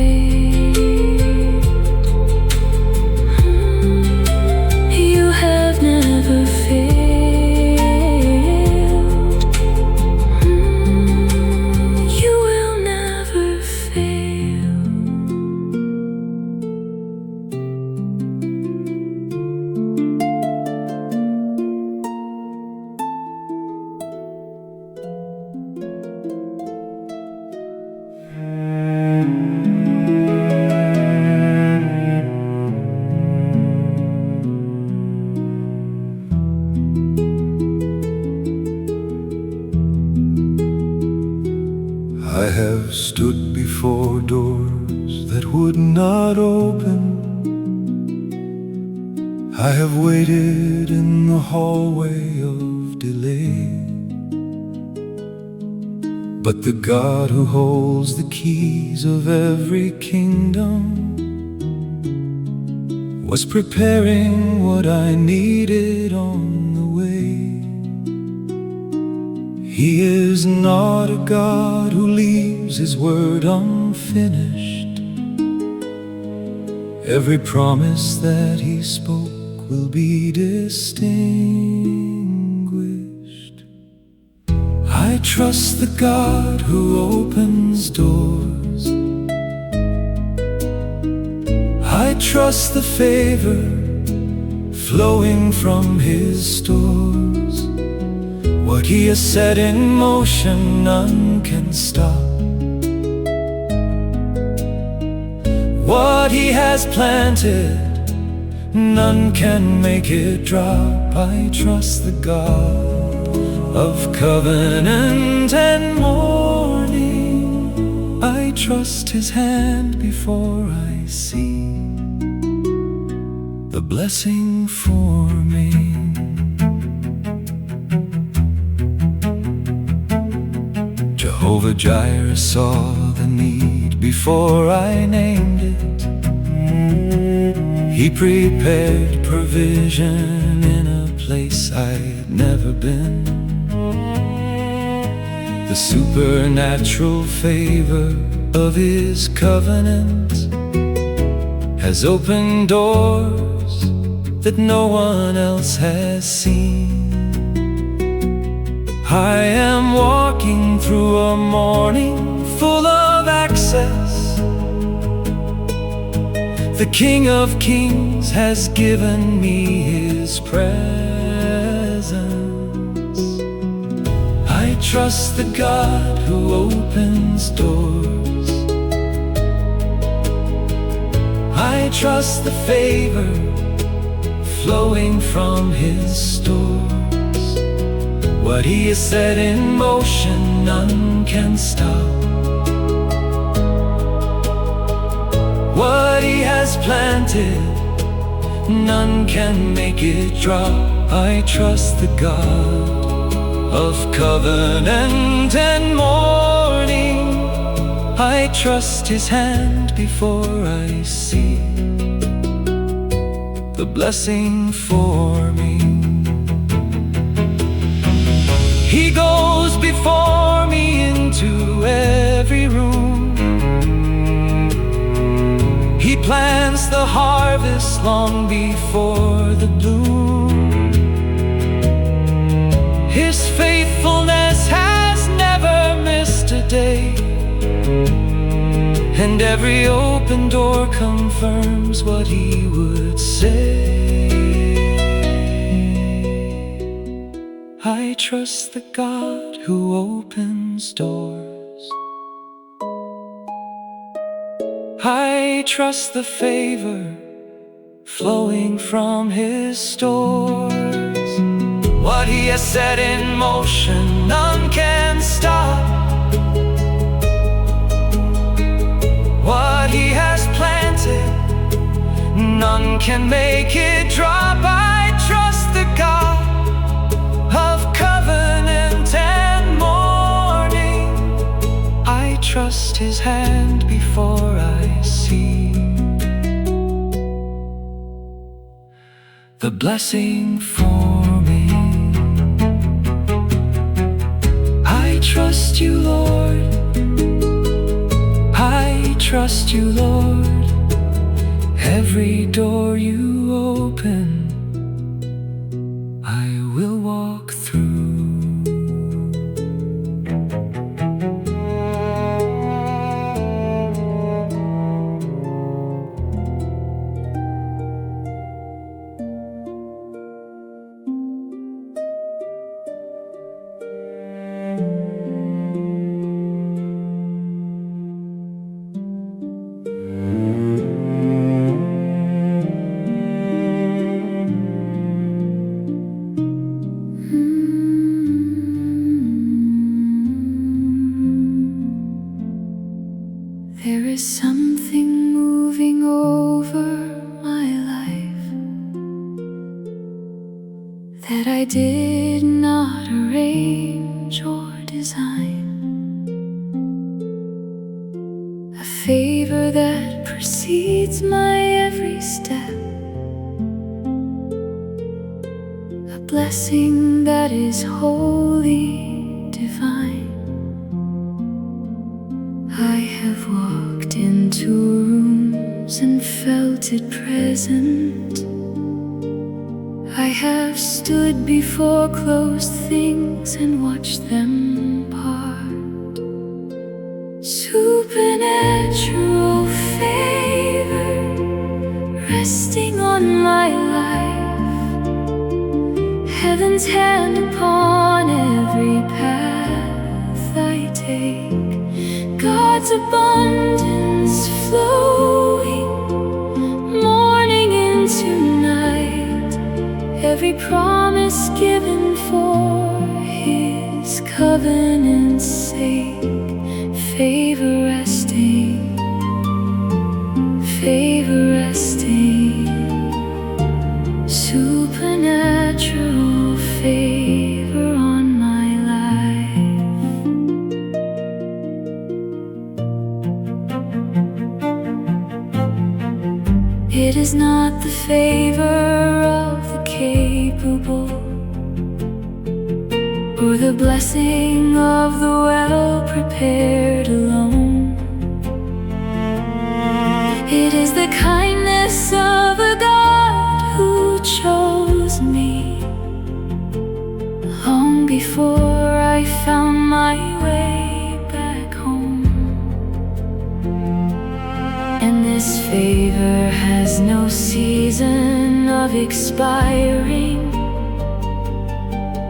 open. I have waited in the hallway of delay, but the God who holds the keys of every kingdom was preparing what I needed on the way. He is not a God who leaves His word unfinished. Every promise that He spoke will be distinguished. I trust the God who opens doors. I trust the favor flowing from His stores. What He has set in motion, none can stop. What He has planted, none can make it drop. I trust the God of covenant and morning. I trust His hand before I see the blessing for me. Jehovah Jireh saw the need before I named it. He prepared provision in a place I'd never been. The supernatural favor of His covenant has opened doors that no one else has seen. I am walking through a morning full of access. The King of Kings has given me His presence. I trust the God who opens doors. I trust the favor flowing from His stores. What He has set in motion, none can stop. What He has planted, none can make it drop. I trust the God of covenant and morning. I trust His hand before I see the blessing for me. He goes before me into every room. He plants the harvest long before the bloom. His faithfulness has never missed a day, and every open door confirms what He would say. I trust the God who opens doors. I trust the favor flowing from His stores. What He has set in motion, none can stop. What He has planted, none can make it drop. I trust the God of covenant and morning. I trust His hand before I see the blessing for me. I trust You, Lord. I trust You, Lord. Every door You open, I will walk through. I did not arrange or design, a favor that precedes my every step, a blessing that is wholly divine. I have walked into rooms and felt it present. I have stood before closed things and watched them part. Supernatural favor resting on my life, heaven's hand upon every path I take, God's abundance flowing, morning into night, every promise given for His covenant's sake, favor resting, favor resting, supernatural favor on my life. It is not the favor of the capable, or the blessing of the well-prepared alone. It is the kindness of a God who chose me long before I found my way back home. And this favor has no season of expiring.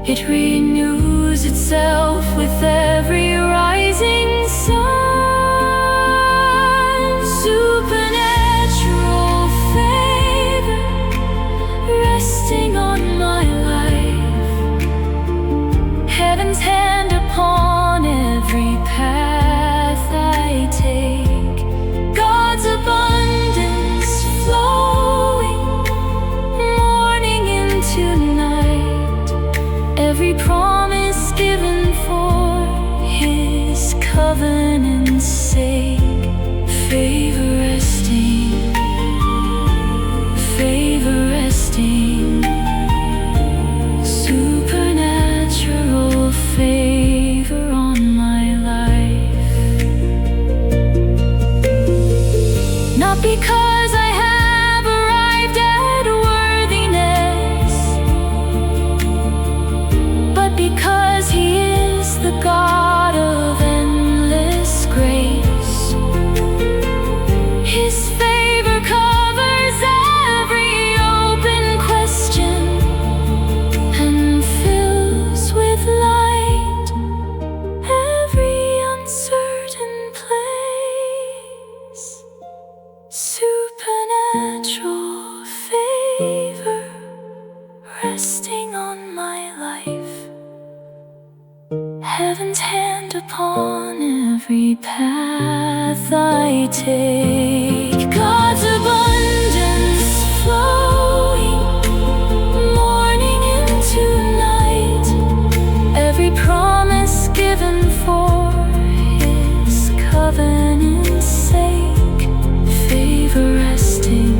It renews itself with every rising sun. Supernatural favor resting on my life, heaven's hand upon every path I take, God's abundance flowing, morning into night, every promise given for His covenant's sake, favor resting, favor resting, supernatural favor on my life. Not because I have arrived at worthiness, but because He is the God of endless grace. His favor covers every open question and fills with light every uncertain place. Supernatural favor resting on my life, heaven's hand upon every path I take, God's abundance flowing, morning into night, every promise given for His covenant's sake, favor resting,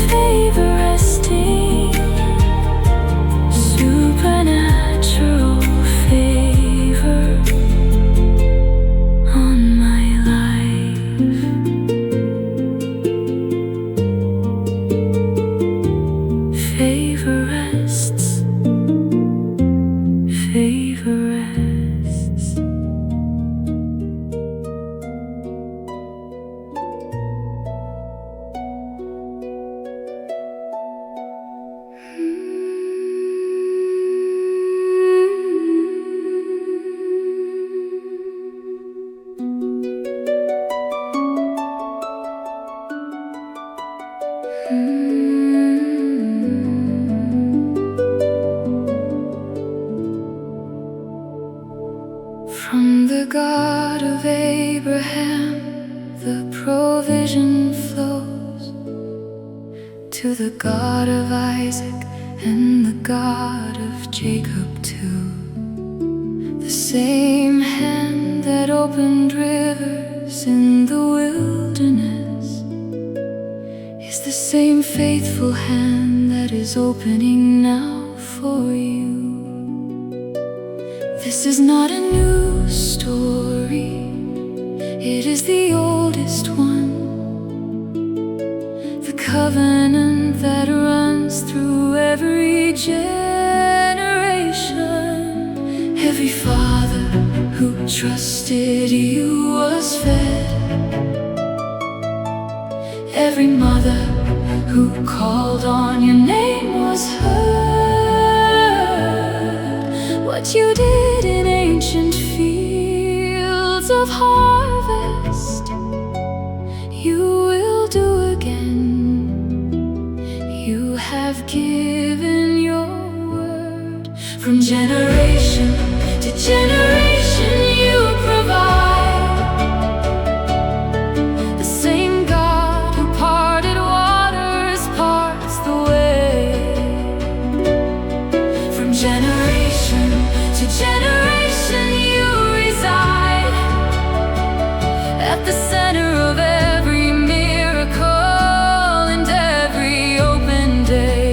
favor resting, supernatural favor on my life. Favor rests, favor rests. From the God of Abraham, the provision flows, to the God of Isaac and the God of Jacob too. The same hand that opened rivers in the wilderness is the same faithful hand that is opening now for you. This is not a new story, it is the oldest one, the covenant that runs through every generation. Every father who trusted you was fed, every mother who called on your name was heard. What you did in ancient fields of harvest, you will do again. You have given your word. From generation to generation you provide. The same God who parted waters parts the way. From generation to generation you reside at the center of every miracle and every open day.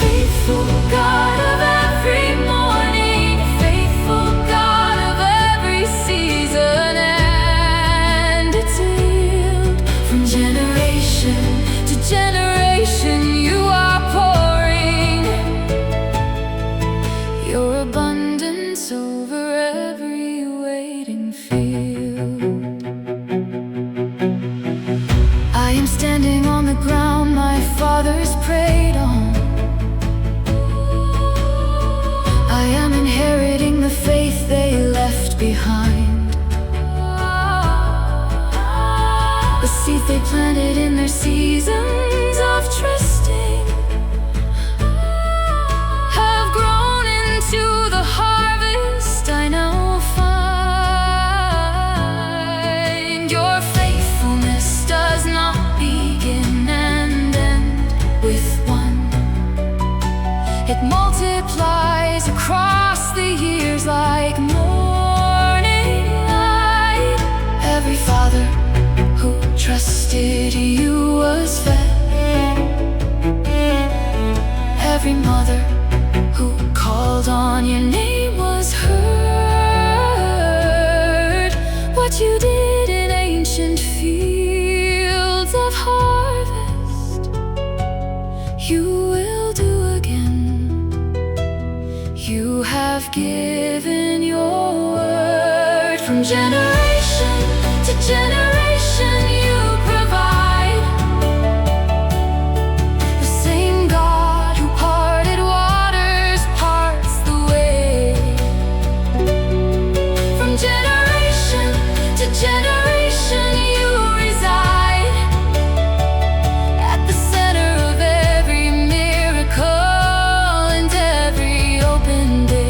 Faithful God of every morning, faithful God of every season, and it's healed. From generation to generation you are pouring your abundance over every waiting field. I am standing on the ground my fathers prayed on. I am inheriting the faith they left behind. The seeds they planted in their seasons of trusting have grown into the harvest I now find. Your faithfulness does not begin and end with one. It multiplies across the years like morning light. Every father who trusted you was fed, every mother who called on your name was heard. What you did in ancient fields of harvest, you will do again. You have given your word. From generation to generation you provide. The same God who parted waters parts the way. From generation to generation you reside at the center of every miracle and every open day.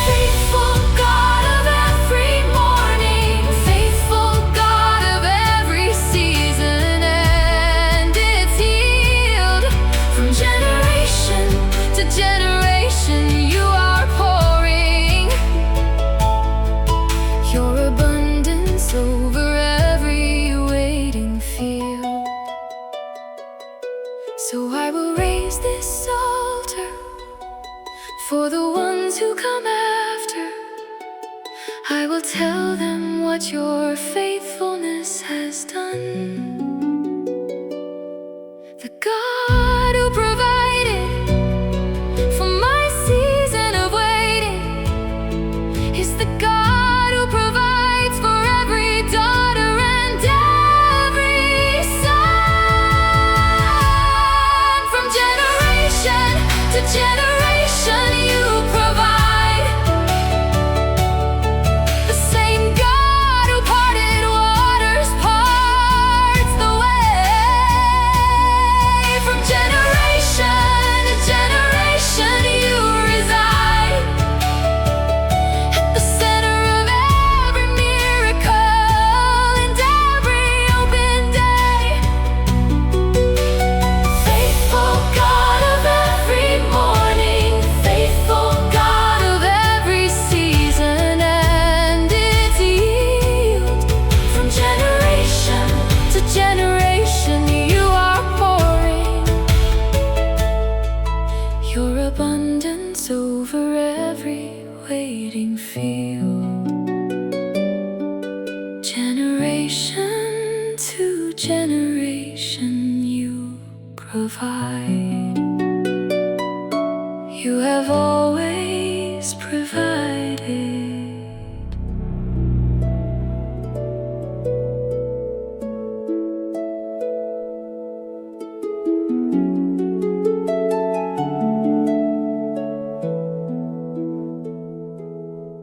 Faithful God of every morning, faithful God of every season, and it's healed. From generation to generation you are pouring your abundance over every waiting field. So I will raise this altar for the ones who come after. I will tell them what your faithfulness has done. The God who provided for my season of waiting is the God who provides for every daughter and every son. From generation to generation you provide. The same God who parted waters parts the way. From generation to generation you provide. You have always provided.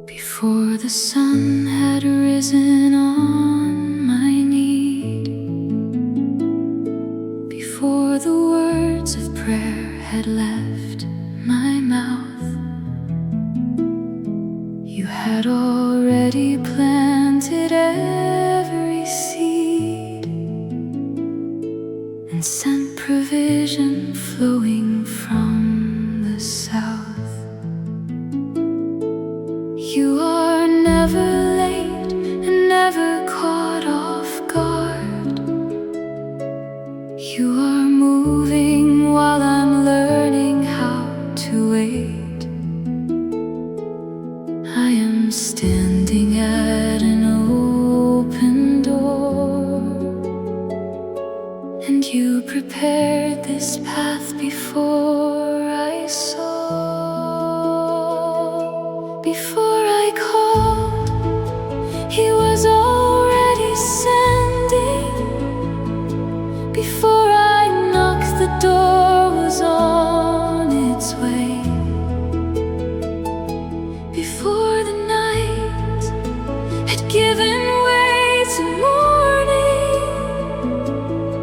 Before the sun had risen on my need, before the words of prayer had left my mouth, you had already planted every seed and sent provision flowing from the south. You are never late and never caught off guard. You are moving while I'm learning how to wait. I am standing at an open door, and you prepared this path before I saw. Before I called, He was already sending. Before I knocked, the door was on its way. Before the night had given way to morning,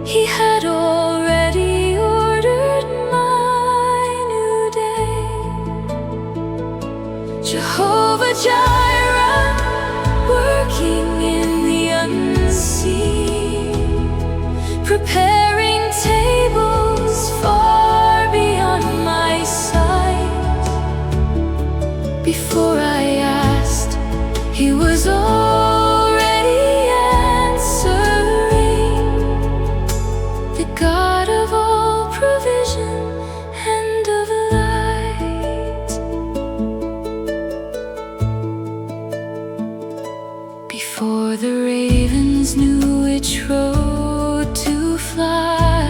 He had already ordered my new day. Jehovah Jireh, working in the unseen, preparing tables far beyond my sight. Before I asked, He was already answering. The God of all provision and of light. Before the ravens knew which road to fly,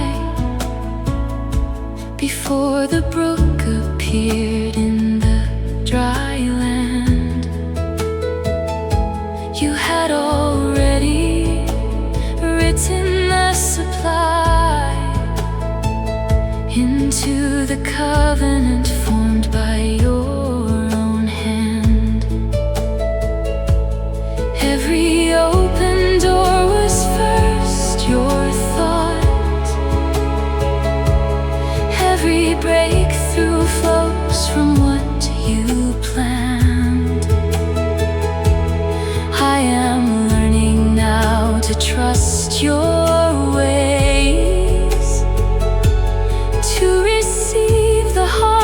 before the brook appeared in the dry land, you had already written the supply into the covenant formed by your own hand. Every open door was first your thought. Every breakthrough flows from what you planned. I am learning now to trust your ways, to receive the heart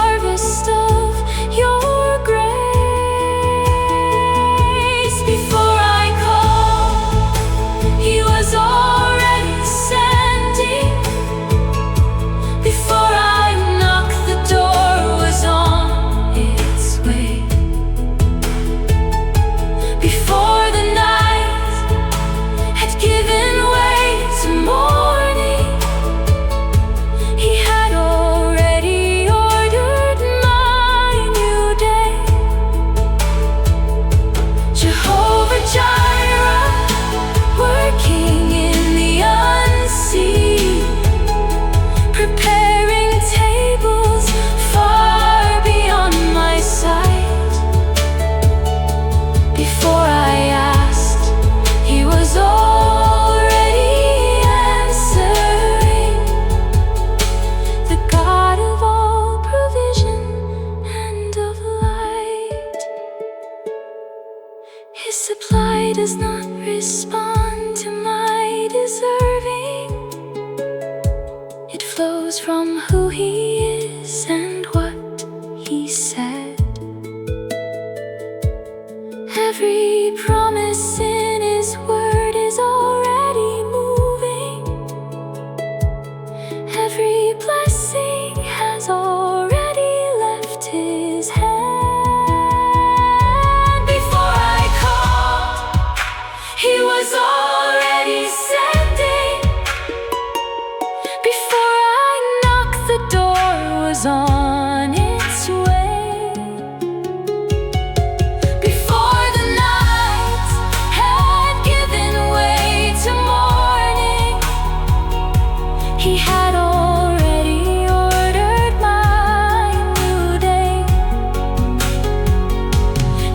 descending. Before I knocked, the door was on its way. Before the night had given way to morning, He had already ordered my new day.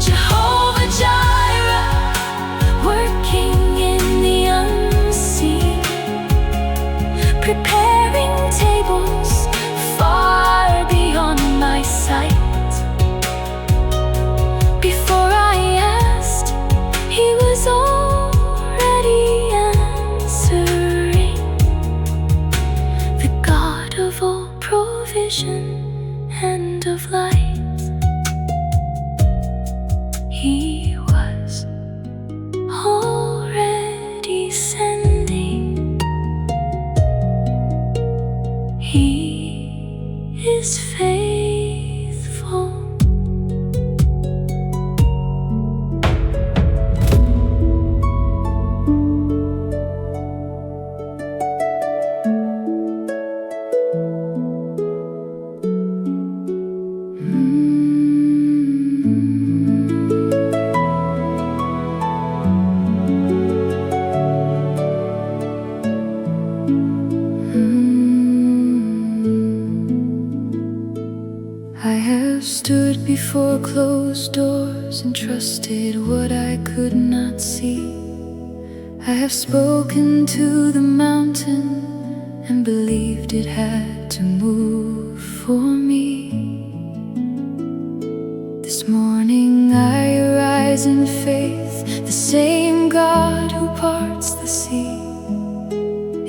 Jehovah Jireh, working in the unseen, preparing tables far beyond my sight. Before I asked, He was already answering. The God of all provision and of light, He was already sending. He is faithful. I have stood before closed doors and trusted what I could not see. I have spoken to the mountain and believed it had to move for me. This morning I arise in faith. The same God who parts the sea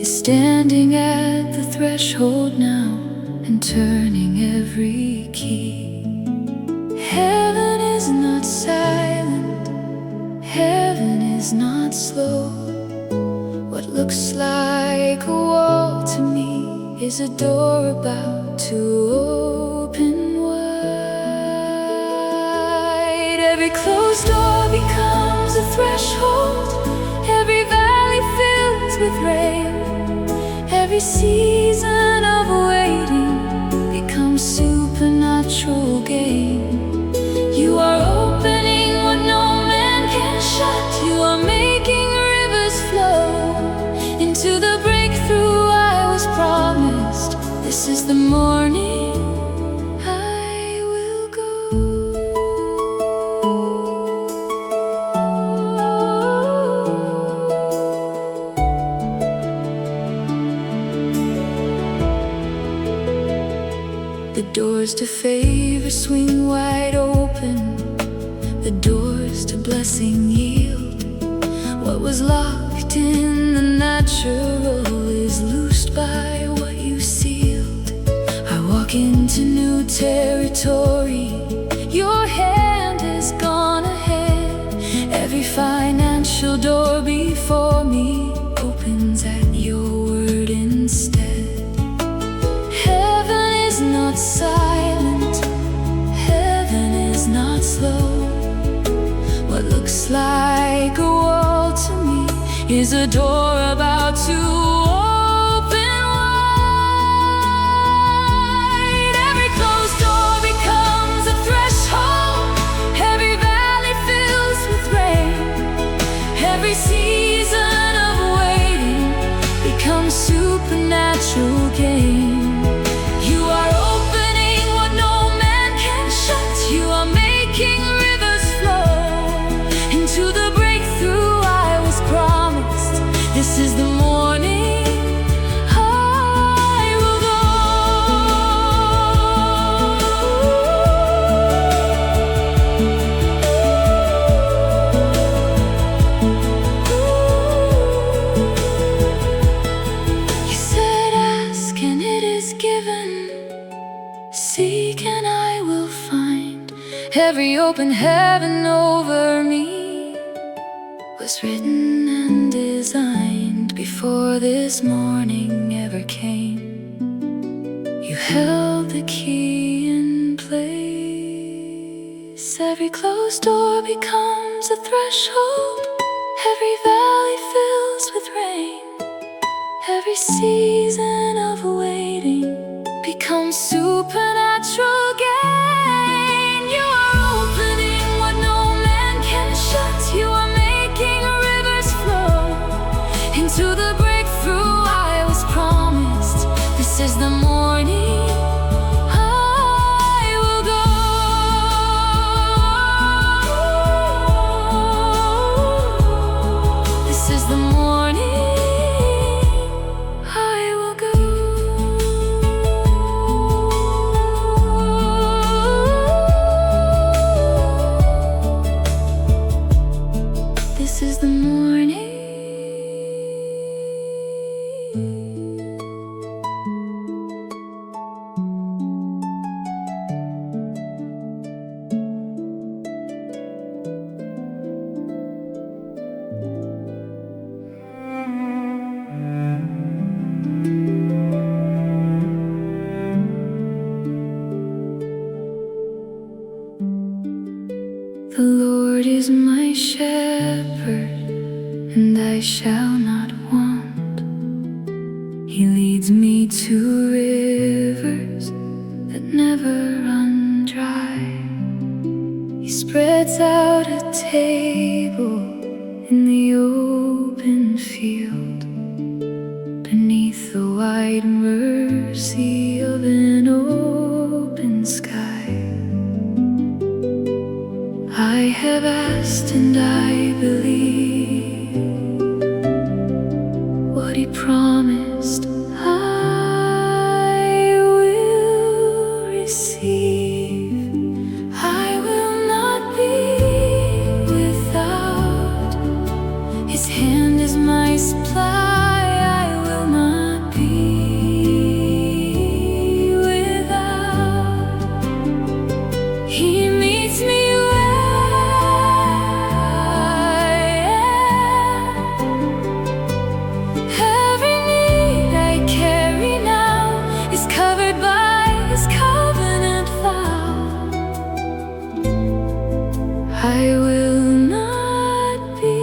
is standing at the threshold now and turning every key. Heaven is not silent, heaven is not slow. What looks like a wall to me is a door about to open wide. Every closed door becomes a threshold, every valley fills with rain, every season of waiting becomes supernatural gain. You are opening what no man can shut. You are making rivers flow into the breakthrough I was promised. This is the morning I will go. The doors to favor swing wide open, the doors to blessing yield. What was locked in the natural is loosed by what you sealed. I walk into new territory, your hand has gone ahead. Every financial door before me opens at your word instead. Heaven is not silent, heaven is not slow. What looks like a wall to me is a door about to open wide. Every closed door becomes a threshold, every valley fills with rain, every season of waiting becomes supernatural gain. You are opening what no man can shut. You are making rivers flow into the breakthrough I was promised. This is the morning I will go. You said ask and it is given, seek and I will find. Every open heaven over me was written and designed before this morning ever came. You held the key in place. Every closed door becomes a threshold, every valley fills with rain. Every season of waiting becomes supernatural gain. You are opening what no man can shut. You are making rivers flow into the breakthrough I was promised. This is the morning I will go. This is the morning I will go. This is the morning. The Lord is my shepherd, and I shall not want. He leads me to rivers that never run dry. He spreads out a table in the open field, beneath the wide mercy of an open sky. I have asked and I believe what He promised I will receive. I will not be without. His hand is my supply. I will not be without. He meets me I will not be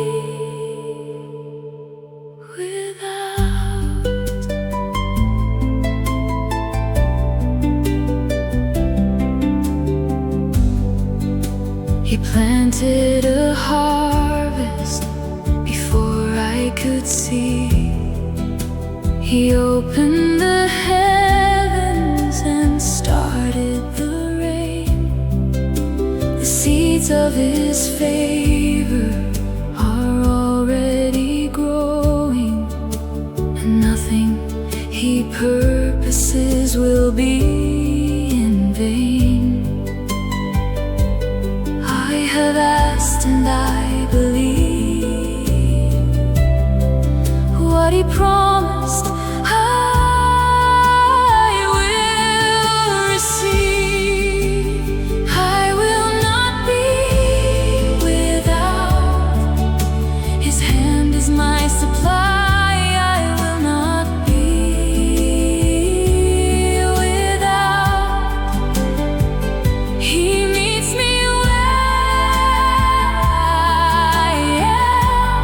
without. He planted a harvest before I could see. He opened the heavens and started the rain. The seeds of His favor are already growing, and nothing He purposes will be in vain. I have asked and I believe what He promised I will receive. I will not be without. His hand is my supply. I will not be without. He meets me where I am.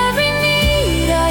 Every need I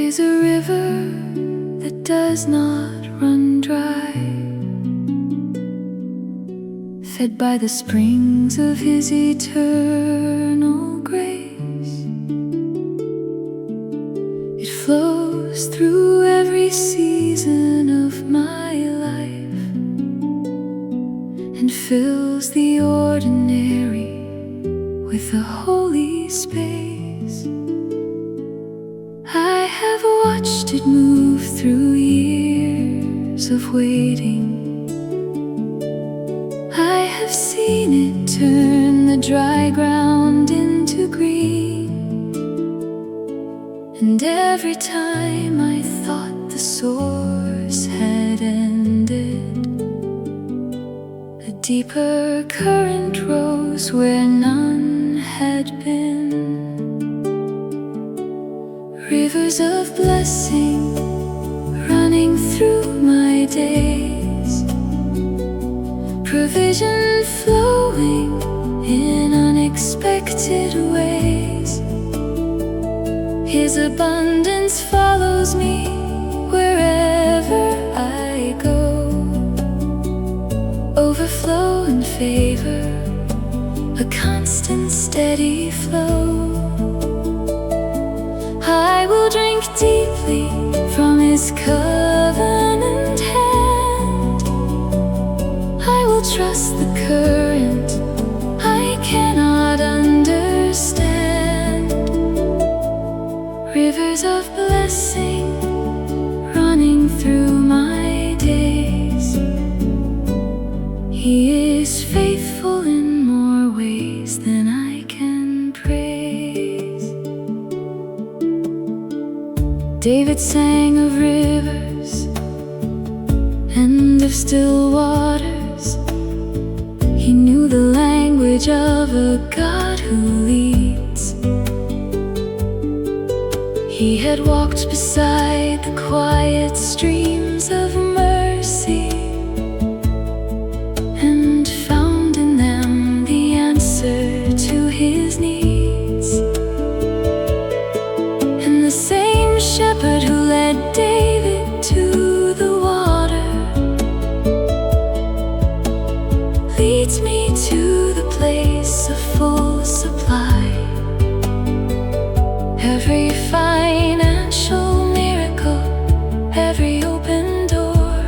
is a river that does not run dry, fed by the springs of His eternal grace. It flows through every season of my life and fills the ordinary with a holy space. I have watched it move through years of waiting. I have seen it turn the dry ground into green. And every time I thought the source had ended, a deeper current rose where none had been. Rivers of blessing running through my days, provision flowing in unexpected ways. His abundance follows me wherever I go. Overflow and favor, a constant steady flow. I will drink deeply from His covenant hand. I will trust the current I cannot understand. Rivers of blessing running through my days. He is faithful in more ways than I can praise. David sang of rivers and of still waters. He knew the language of a God who leads. He had walked beside the quiet streams of mercy and found in them the answer to his needs. And the same shepherd who led David to the water leads me to the place of full supply. Every financial miracle, every open door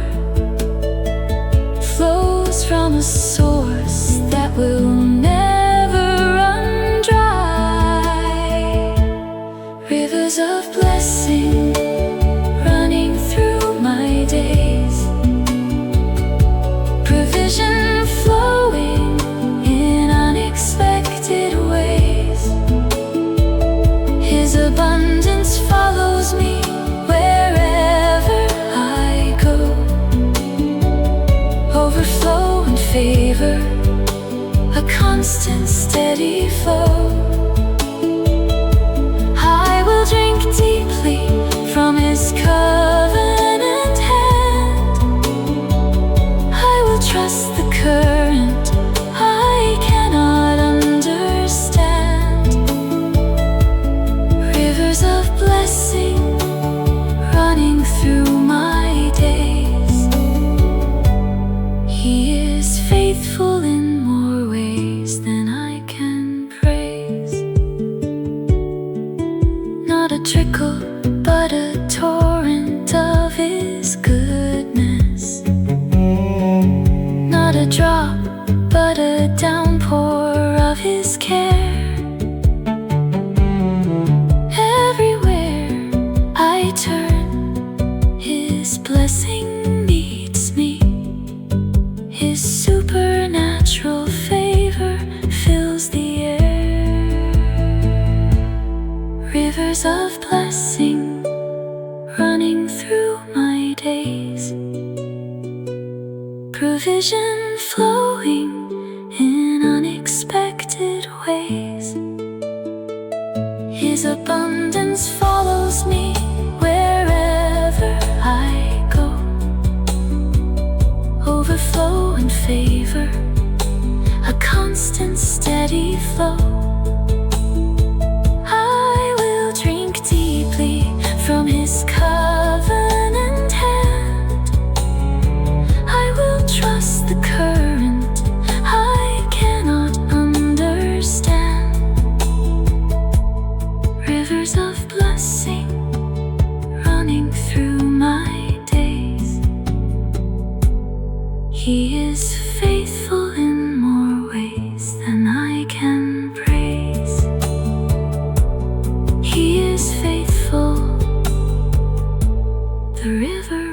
flows from a source that will never run dry. Rivers of blessing running through my days, provision flowing in unexpected ways. His abundance follows me wherever I go. Overflow and favor, a constant steady flow. I will drink deeply from His covenant hand. I will trust the current I cannot understand. Rivers of blessing running through my days. He is faithful in more ways than I can praise. Not a trickle, but a torrent of His goodness. Not a drop, but a downpour of His care. Everywhere I turn, His blessing meets me. His supernatural favor fills the air. Rivers of blessing running through my days, provision flowing in unexpected ways. His abundance follows me wherever I go. Overflow and favor, a constant steady flow. I will drink deeply from His He is faithful in more ways than I can praise. He is faithful, the river